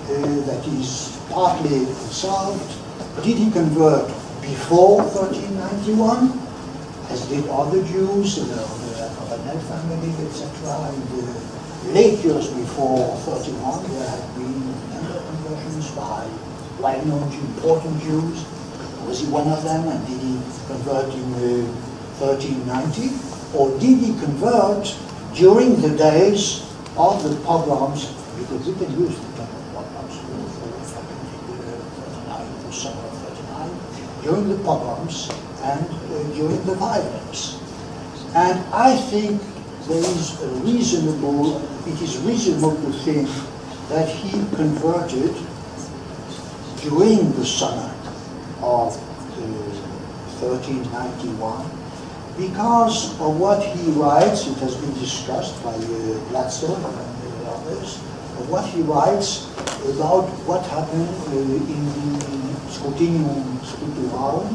that is partly solved. Did he convert before 1391, as did other Jews, the Rabanel family, etc.? In the late years before 31, there had been a number of conversions by well-known, important Jews. Was he one of them, and did he convert in 1390? Or did he convert during the days of the pogroms? Because we can use the term pogroms for the summer of 39, during the pogroms and during the violence. And I think it is reasonable to think that he converted during the summer of 1391 because of what he writes. It has been discussed by Lasker and others, of what he writes about what happened in the Scrutinium Scripturarum,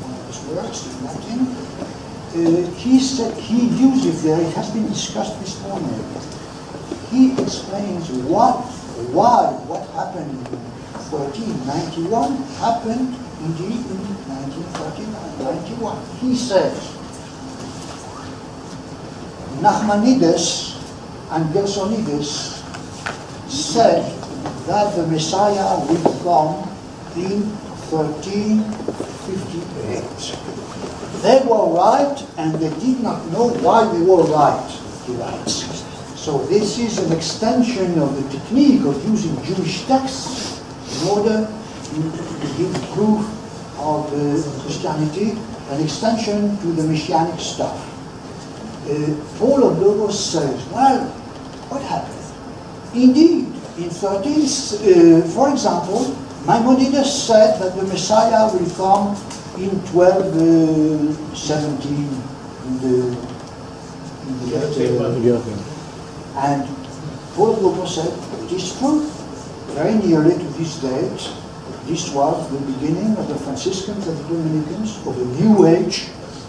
one of his works in Latin. He views it there, it has been discussed this morning. He explains why what happened in 1391 happened indeed in 1991. He says, Nachmanides and Gersonides said that the Messiah will come in 1358. They were right, and they did not know why they were right, he writes. So this is an extension of the technique of using Jewish texts in order to give proof of Christianity, an extension to the Messianic stuff. Paul of Logos says, well, what happened? Indeed, in 13th, for example, Maimonides said that the Messiah will come in 1217 and Paul of Logos said, it is true, very nearly to this date, this was the beginning of the Franciscans and the Dominicans of a new age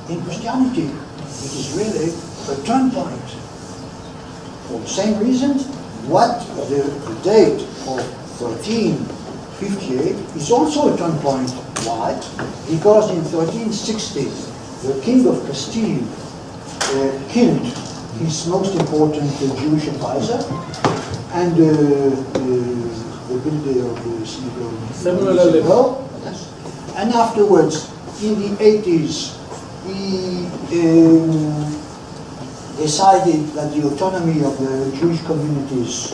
in Christianity. It is really a turn point. For the same reasons, what the date of 1358 is also a turn point. Why? Because in 1360, the King of Castile killed his most important Jewish advisor, and the builder of the synagogue. And afterwards, in the 80s, he decided that the autonomy of the Jewish communities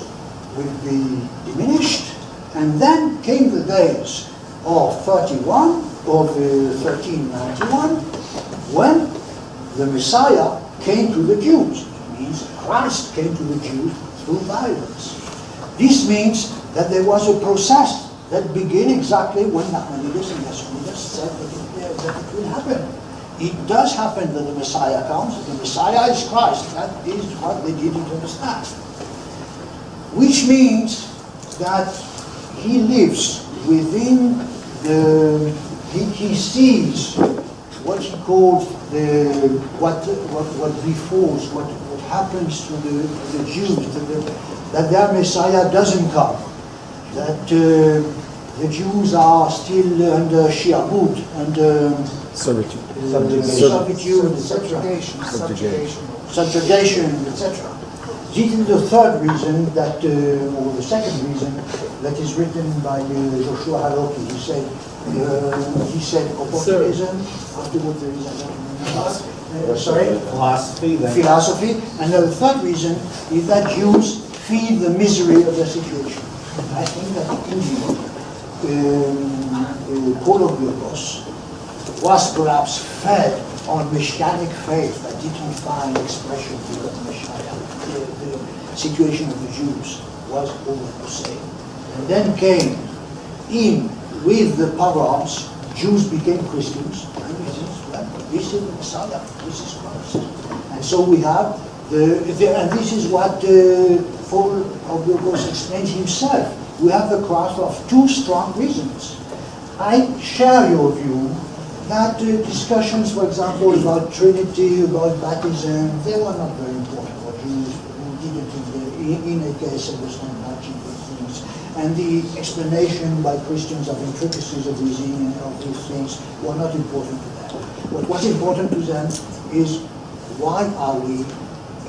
would be diminished, and then came the days of 1391, when the Messiah came to the Jews. It means Christ came to the Jews through violence. This means that there was a process that began exactly when Nachmanides and Yasunides said that it will happen. It does happen that the Messiah comes. The Messiah is Christ. That is what they didn't understand. Which means that he lives within the, he sees what he calls what befalls, what happens to the Jews, that their Messiah doesn't come, that the Jews are still under shi'abud, under servitude, subjugation, etc. This is the third reason that, or the second reason that is written by Joshua Haloki. He said opportunism. Afterwards there is philosophy. And the third reason is that Jews feel the misery of their situation. I think that indeed Paul of Burgos was perhaps fed on messianic faith that didn't find expression in the Messiah. The situation of the Jews was all the same. And then came in with the pogroms, Jews became Christians, and this is the Messiah, this is Christ. And so we have and this is what Paul of Burgos explains himself. We have the cross of two strong reasons. I share your view that discussions, for example, about Trinity, about baptism, they were not very important for Jews who didn't in a case understand much of these things. And the explanation by Christians of intricacies of reasoning and of these things were not important to them. What was important to them is why are we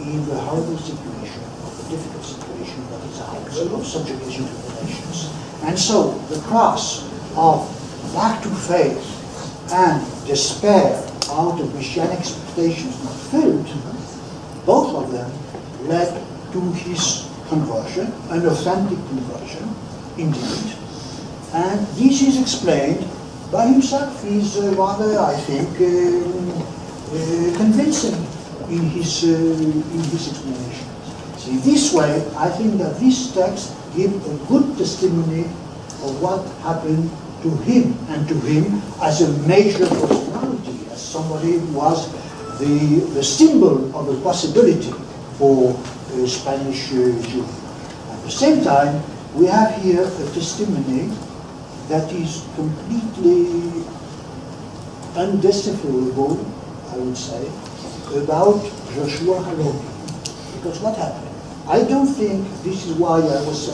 in the horrible situation, the difficult situation that is ours, of subjugation to the nations. And so the cross of back to faith and despair out of messianic expectations not filled, both of them led to his conversion, an authentic conversion, indeed. And this is explained by himself. He's rather, I think, convincing in his explanation. In this way, I think that this text gives a good testimony of what happened to him and to him as a major personality, as somebody who was the symbol of a possibility for a Spanish Jew. At the same time, we have here a testimony that is completely undecipherable, I would say, about Joshua Haloki. Because what happened? I don't think, this is why I was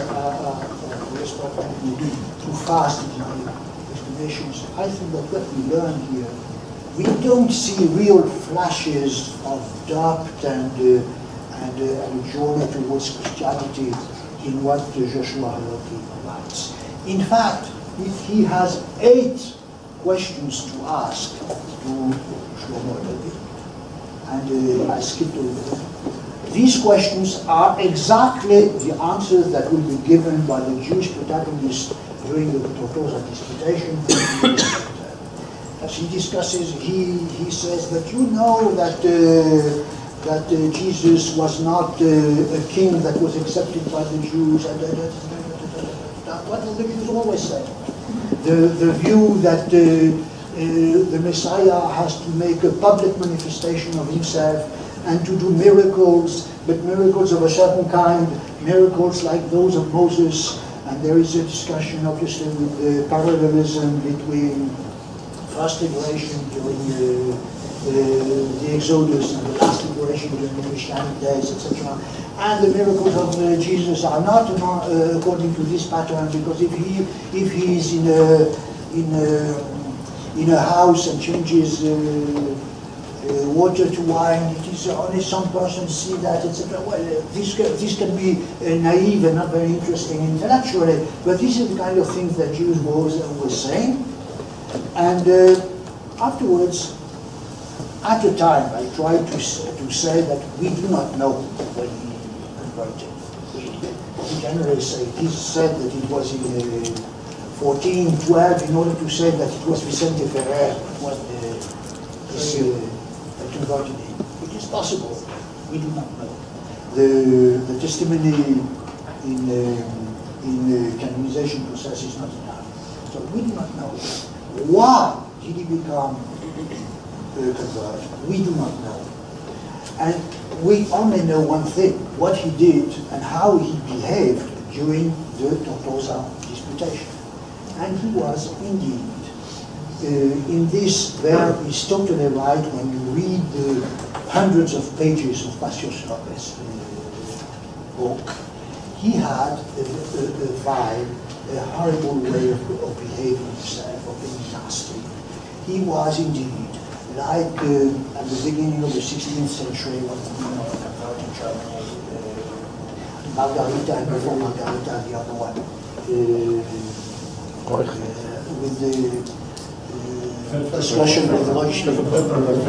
too fast in my explanations. I think that what we learn here, we don't see real flashes of doubt and a journey towards Christianity in what Joshua Haloki writes. In fact, he has 8 questions to ask to Shlomo Levi, and I skipped over them. These questions are exactly the answers that will be given by the Jewish protagonist during the Tortosa disputation. As he discusses, he says that you know that Jesus was not a king that was accepted by the Jews, and what the Jews always say. The view that the Messiah has to make a public manifestation of himself and to do miracles, but miracles of a certain kind, miracles like those of Moses, And there is a discussion, obviously, with the parallelism between first liberation during the Exodus and the last liberation during the Messianic days, etc. And the miracles of Jesus are not according to this pattern, because if he is in a house and changes water to wine, it is only some person see that, etc. Well, this can be naive and not very interesting intellectually, but this is the kind of things that Jews were saying. And afterwards, at the time, I tried to say that we do not know when he converted. We generally say, it is said that it was in 1412, in order to say that it was Vicente Ferrer was that converted him. It is possible. We do not know. The testimony in the canonization process is not enough. So we do not know. Why did he become convert? We do not know. And we only know one thing, what he did and how he behaved during the Tortosa disputation. And he was indeed, in this, there is totally right when you read the hundreds of pages of Pacios Lopez's book. He had a vibe, a horrible way of behaving himself, of being nasty. He was indeed, like at the beginning of the 16th century, what the name of the convert in Germany, Margarita, and before Margarita, the other one, with the discussion with Reuschling.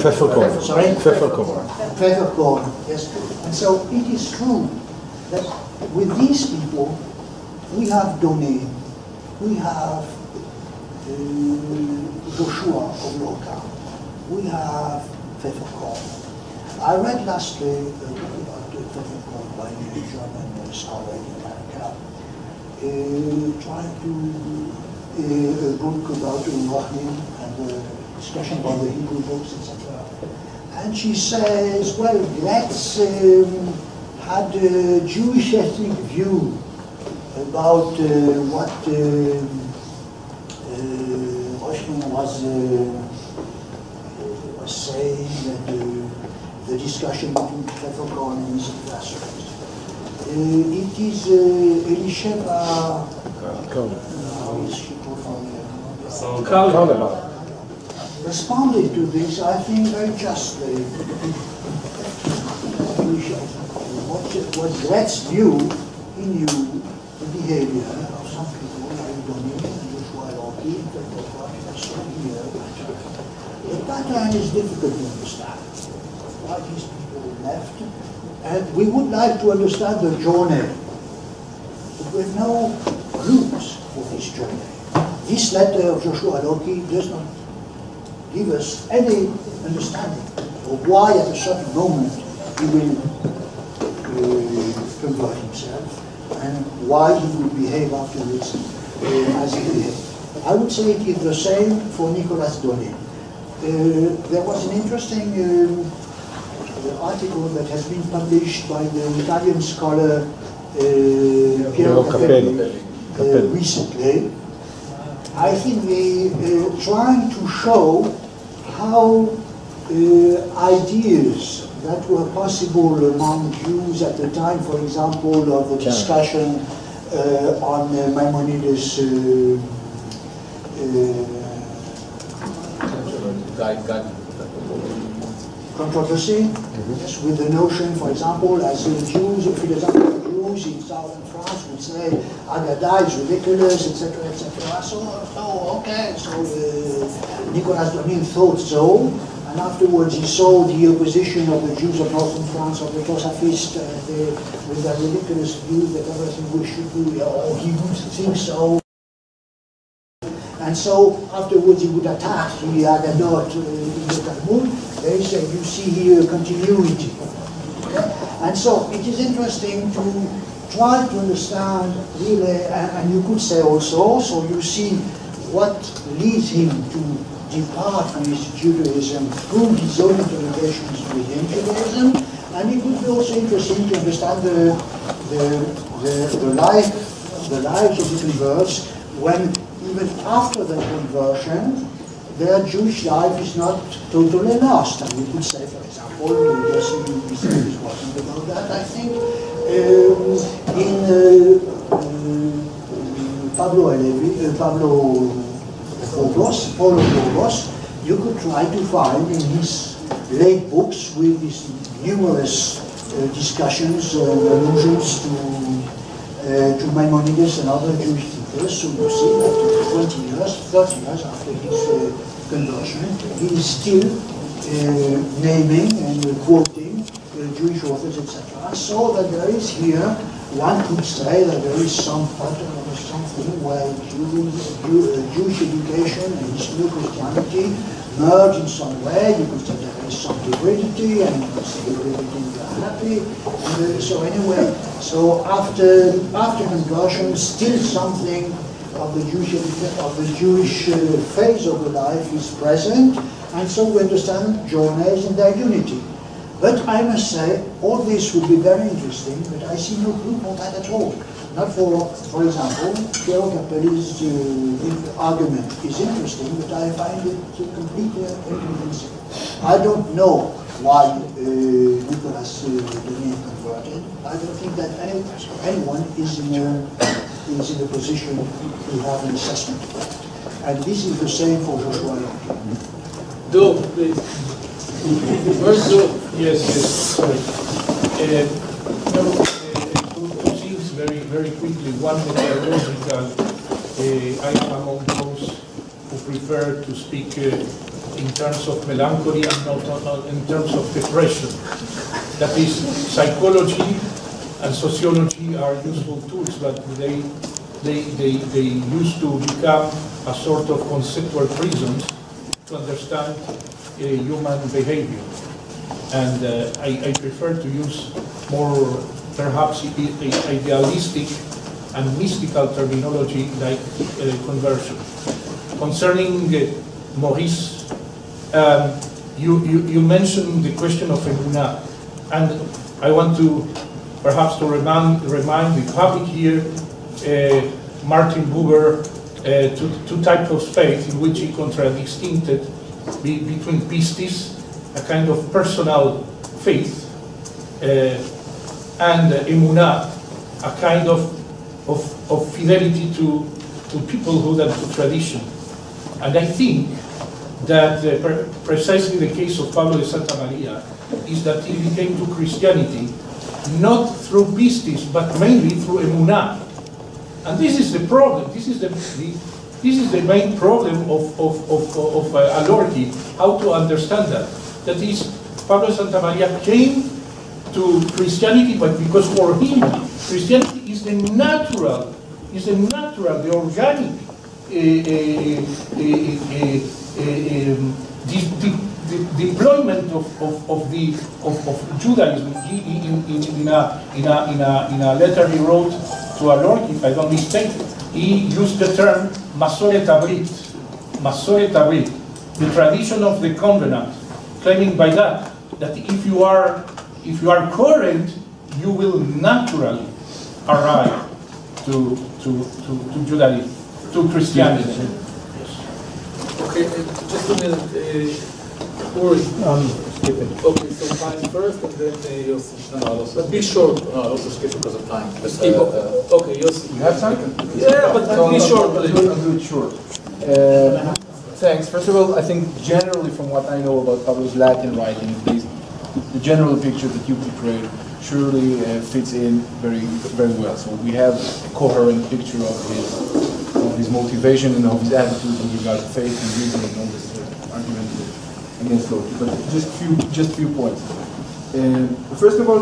Pfefferkorn. Sorry? Pfefferkorn. Pfefferkorn, yes. And so it is true that with these people, we have Donet, we have Joshua of Loka, we have Pfefferkorn. I read Lasker a book about Pfefferkorn by a German scholar in America, trying to a book about Rohnim and the discussion about the Hebrew books, etc. And she says, well, Gretz had a Jewish ethnic view about what Rohnim was saying, that the discussion between Pfefferkorn and his adversaries. It is Elisheva responded to this, I think, very justly. What Gretz knew, he knew the behavior of some people, like Donet and Joshua Loki, the pattern is difficult to understand. Why these people left? And we would like to understand the journey, but we have no clues for this journey. This letter of Joshua Loki does not give us any understanding of why at a certain moment he will convert himself and why he will behave afterwards as he behaved. I would say it is the same for Nicolas Donet. There was an interesting article that has been published by the Italian scholar Piero Capelli recently. I think they trying to show how ideas that were possible among Jews at the time, for example, of the discussion on Maimonides' controversy, yes, with the notion, for example, as Jews, philosophical Jews in southern France would say, Agada is ridiculous, etc., etc. So Nicolas Donet thought so, and afterwards he saw the opposition of the Jews of northern France, of the Tosafist, with their ridiculous view that everything we should do, or he would think so. And so afterwards he would attack the Agadot in the Talmud. They say, you see here continuity. Okay? And so it is interesting to try to understand really, and you could say also, so you see what leads him to depart from his Judaism through his own interrogations within Judaism, and it would be also interesting to understand the life the lives of the converts when even after their conversion, their Jewish life is not totally lost. And we could say, for example, Jesse was talking about that, I think, in Paulo Lobos, you could try to find in his late books with these numerous discussions and allusions to Maimonides and other Jewish thinkers. So you see that 20 years, 30 years after his conversion, he is still naming and quoting Jewish authors, etc. So that there is here, one could say that there is some pattern or something where Jewish education and history of Christianity merge in some way. You could say there is some hybridity, and you could say hybridity we are happy. So anyway, so after conversion, still something of the Jewish phase of the life is present, and so we understand journeys in their unity. But I must say, all this would be very interesting, but I see no proof of that at all. Not for example, Piero Cappelli's argument is interesting, but I find it completely unconvincing. I don't know why Nicolas Denis converted. I don't think that anyone is in a position to have an assessment of that. And this is the same for Joshua. Do, please. First, do. Yes. Sorry. Two things very quickly. One methodological. I am among those who prefer to speak in terms of melancholy and not in terms of depression. That is, psychology and sociology are useful tools, but they used to become a sort of conceptual prisons to understand human behavior. And I prefer to use more, perhaps, idealistic and mystical terminology like conversion. Concerning Maurice, you mentioned the question of emunah, and I want to perhaps to remind the public here, Martin Buber, two types of faith in which he contradistinguished between pistis, a kind of personal faith, and emunah, a kind of fidelity to people who that to tradition. And I think that precisely the case of Pablo de Santa Maria is that he became to Christianity not through pistis, but mainly through emunah. And this is the problem. This is the main problem of Alorki, how to understand that. That is, Pablo de Santa Maria came to Christianity, but because for him, Christianity is the natural, the organic deployment of Judaism. In a letter he wrote to Alorki, if I don't mistake, he used the term Masoret Abrit, the tradition of the covenant, claiming by that if you are coherent, you will naturally arrive to Judaism, to Christianity. Okay, just a minute. Uri. Skip it. Okay, so fine first and then Yossi. No, But be short. No, I'll also skip because of time. Skip. Okay, Yossi. You have time? Yeah, but be short, I'll do it short. Thanks. First of all, I think generally from what I know about Pablo's Latin writing, at least, the general picture that you portrayed surely fits in very well. So we have a coherent picture of his motivation and of his attitude with regard to faith and reason and all this argument against logic. But just few points. First of all,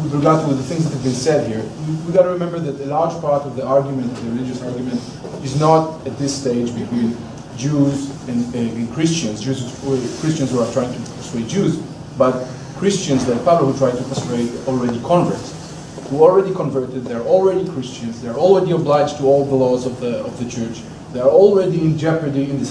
with regard to the things that have been said here, we got to remember that a large part of the argument, the religious argument, is not at this stage between Jews and Christians, Christians who are trying to persuade Jews, but Christians like Pablo who try to persuade already converts, who already converted, they're already Christians, they're already obliged to all the laws of the church, they're already in jeopardy in the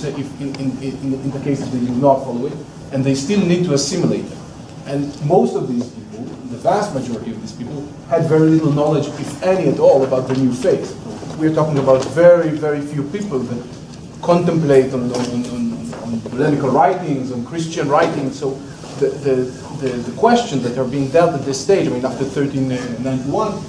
case that they do not follow it, and they still need to assimilate them. And most of these people, the vast majority of these people, had very little knowledge, if any at all, about the new faith. We're talking about very, very few people that contemplate on polemical writings, on Christian writings. So the questions that are being dealt at this stage, I mean, after 1391,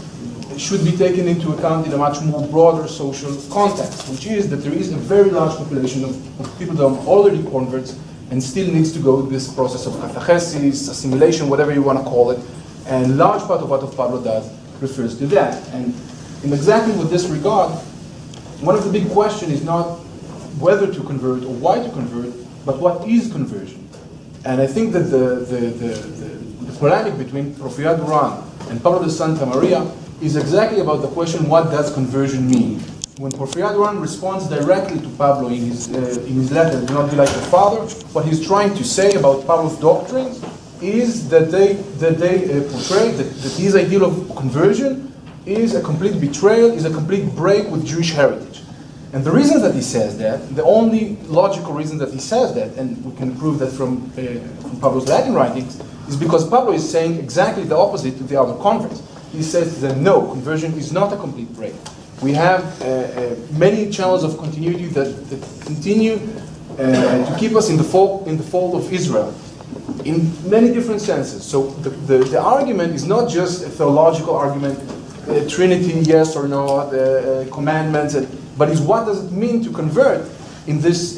should be taken into account in a much more broader social context, which is that there is a very large population of people that are already converts and still needs to go through this process of catechesis, assimilation, whatever you want to call it. And a large part of what Pablo does refers to that. And in exactly with this regard, one of the big questions is not whether to convert or why to convert, but what is conversion? And I think that the polemic between Porfirio Duran and Pablo de Santa Maria is exactly about the question, what does conversion mean? When Porfirio Duran responds directly to Pablo in his letter, Do Not Be Like Your Father, what he's trying to say about Pablo's doctrines is that they portray that his ideal of conversion is a complete betrayal, is a complete break with Jewish heritage. And the reason that he says that, the only logical reason that he says that, and we can prove that from Pablo's Latin writings, is because Pablo is saying exactly the opposite to the other converts. He says that no, conversion is not a complete break. We have many channels of continuity that continue to keep us in the fold of Israel in many different senses. So the argument is not just a theological argument, Trinity, yes or no, commandments, but is what does it mean to convert in this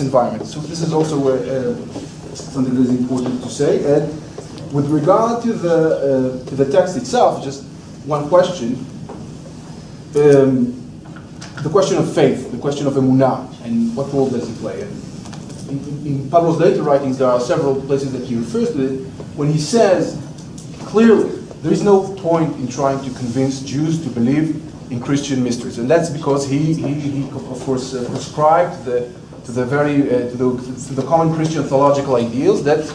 environment. So this is also something that is important to say. And with regard to the text itself, just one question. The question of faith, the question of emunah, and what role does it play? And in Pablo's later writings, there are several places that he refers to it, when he says, clearly, there is no point in trying to convince Jews to believe in Christian mysteries. And that's because he of course, prescribed to the common Christian theological ideals that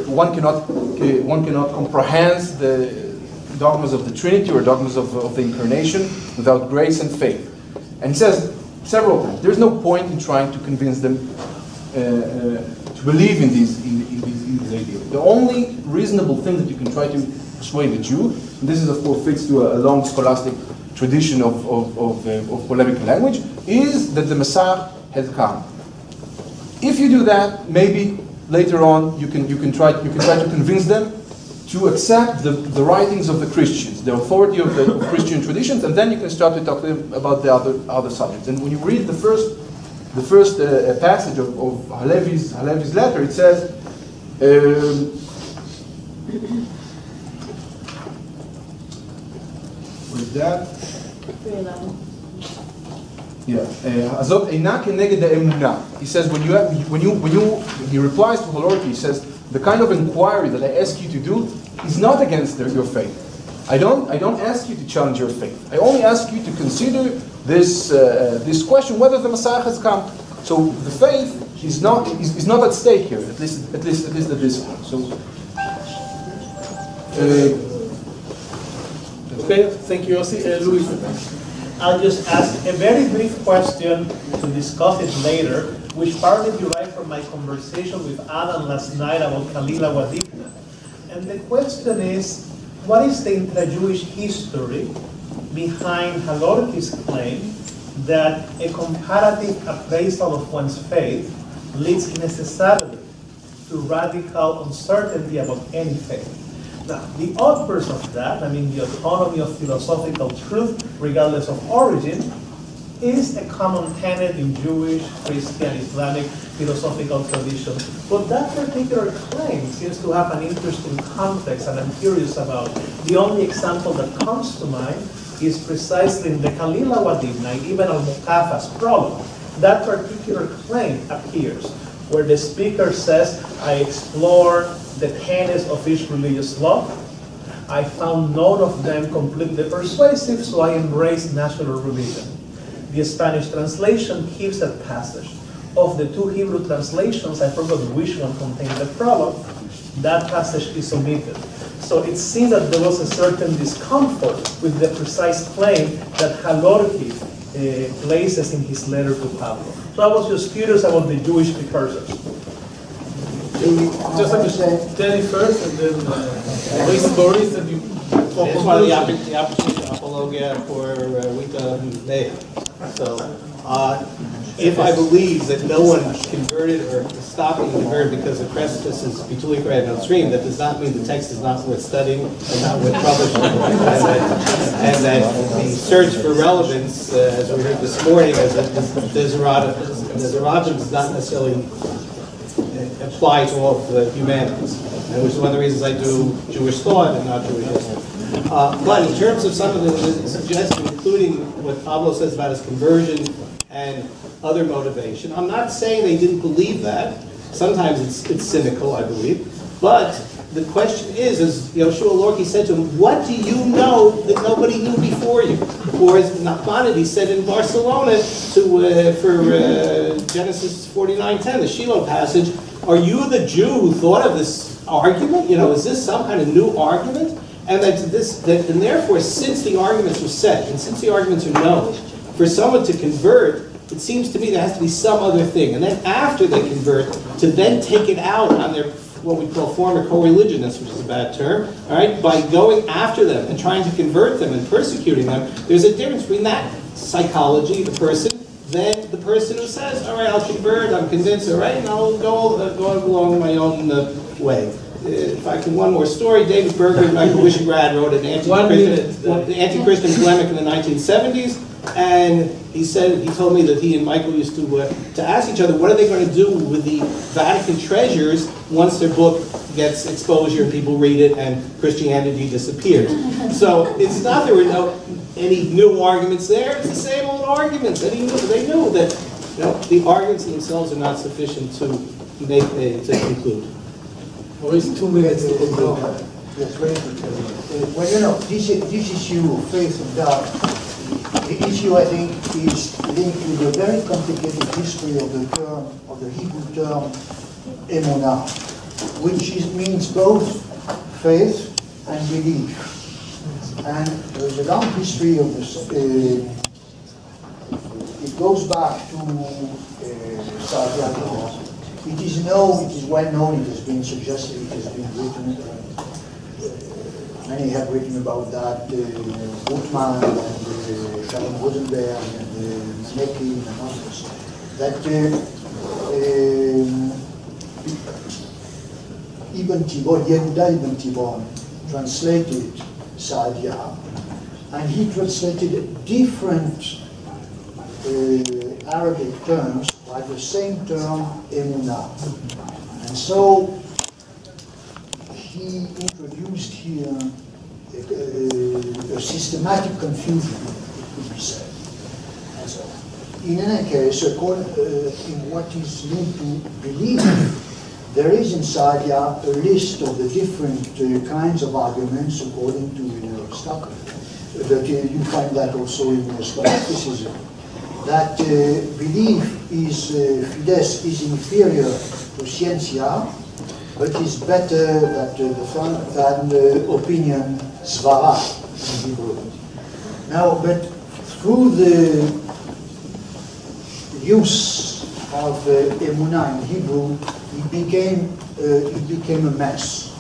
one cannot comprehend the dogmas of the Trinity or dogmas of the Incarnation without grace and faith. And he says several times, there's no point in trying to convince them to believe in these ideas. The only reasonable thing that you can try to persuade a Jew, and this is of course fits to a long scholastic tradition of polemical language, is that the Messiah has come. If you do that, maybe later on you can try to convince them to accept the writings of the Christians, the authority of the Christian traditions, and then you can start to talk to them about the other subjects. And when you read the first passage of Halevi's letter, it says, what is that? Azot eina keneged ha'emunah. He says he replies to Halorki, he says, the kind of inquiry that I ask you to do is not against your faith. I don't ask you to challenge your faith. I only ask you to consider this question, whether the Messiah has come. So the faith is not at stake here, at least at this point. So okay, thank you, Yossi. Luis. I'll just ask a very brief question to discuss it later, which partly derived from my conversation with Adam last night about Kalila Wadipna. And the question is, what is the intra-Jewish history behind Halorki's claim that a comparative appraisal of one's faith leads necessarily to radical uncertainty about any faith? Now, the outburst of that, I mean the autonomy of philosophical truth, regardless of origin, is a common tenet in Jewish, Christian, Islamic philosophical tradition. But that particular claim seems to have an interesting context, and I'm curious about. The only example that comes to mind is precisely in the Kalila Wadibna, Ibn al-Muqaffa's prologue. That particular claim appears, where the speaker says, I explored the tenets of each religious law. I found none of them completely persuasive, so I embraced natural religion. The Spanish translation keeps that passage. Of the two Hebrew translations, I forgot which one contained the prologue. That passage is omitted. So it seems that there was a certain discomfort with the precise claim that Halorki places in his letter to Pablo. So I was just curious about the Jewish precursors. Just like Teddy first, and then Maurice, and you. It's one of the opportunity apologia for Wita Mea. So, if I believe that no one converted or stopped being converted because the precipice is between right downstream, that does not mean the text is not worth studying and not worth publishing. and that the search for relevance, as we heard this morning, as a desieratum does not necessarily apply to all of the humanities, and which is one of the reasons I do Jewish thought and not Jewish history. But in terms of some of the suggestions, including what Pablo says about his conversion and other motivation, I'm not saying they didn't believe that. Sometimes it's cynical, I believe. But the question is, as Yoshua Lorky said to him, what do you know that nobody knew before you? Or as Nachmanides said in Barcelona for Genesis 49:10, the Shiloh passage, are you the Jew who thought of this argument? Is this some kind of new argument? And and therefore, since the arguments are set, and since the arguments are known, for someone to convert, it seems to me there has to be some other thing. And then after they convert, to then take it out on their, what we call former co-religionists, which is a bad term, all right, by going after them and trying to convert them and persecuting them, there's a difference between that psychology, the person, than the person who says, all right, I'll convert, I'm convinced, all right, and I'll go along my own way. If I can, one more story. David Berger and Michael Wishgrad wrote an anti-Christian polemic in the 1970s, and he told me that he and Michael used to ask each other, what are they going to do with the Vatican treasures once their book gets exposure and people read it and Christianity disappears? So it's not there were any new arguments there. It's the same old arguments. They knew that the arguments themselves are not sufficient to conclude. Or is 2 minutes to conclude? Yes, very good. Well, this issue of faith and doubt, the issue, I think, is linked with a very complicated history of the Hebrew term emunah, which means both faith and belief. And there's a long history of this. It goes back to Saadia. It is known, it is well known, it has been suggested, it has been written. Many have written about that, Gutmann and Sharon Rosenberg and Maneki and others, that Yehuda Ibn Tibon translated Saadia, and he translated different Arabic terms by the same term, emunah. And so he introduced here a systematic confusion, it could be said. And so, in any case, in what is linked to belief, there is in Saadia a list of the different kinds of arguments according to Aristotle. That you find that also in scholasticism. That belief is, fides is inferior to scientia, but is better than opinion, svara, in Hebrew. Now, but through the use of emunah in Hebrew, it became a mess.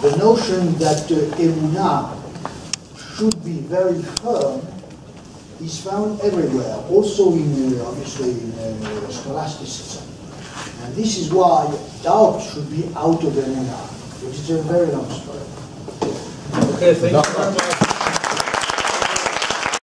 The notion that emunah should be very firm is found everywhere, also in, obviously, in scholasticism. And this is why doubt should be out of emunah, which is a very long story. Okay, thank you very much.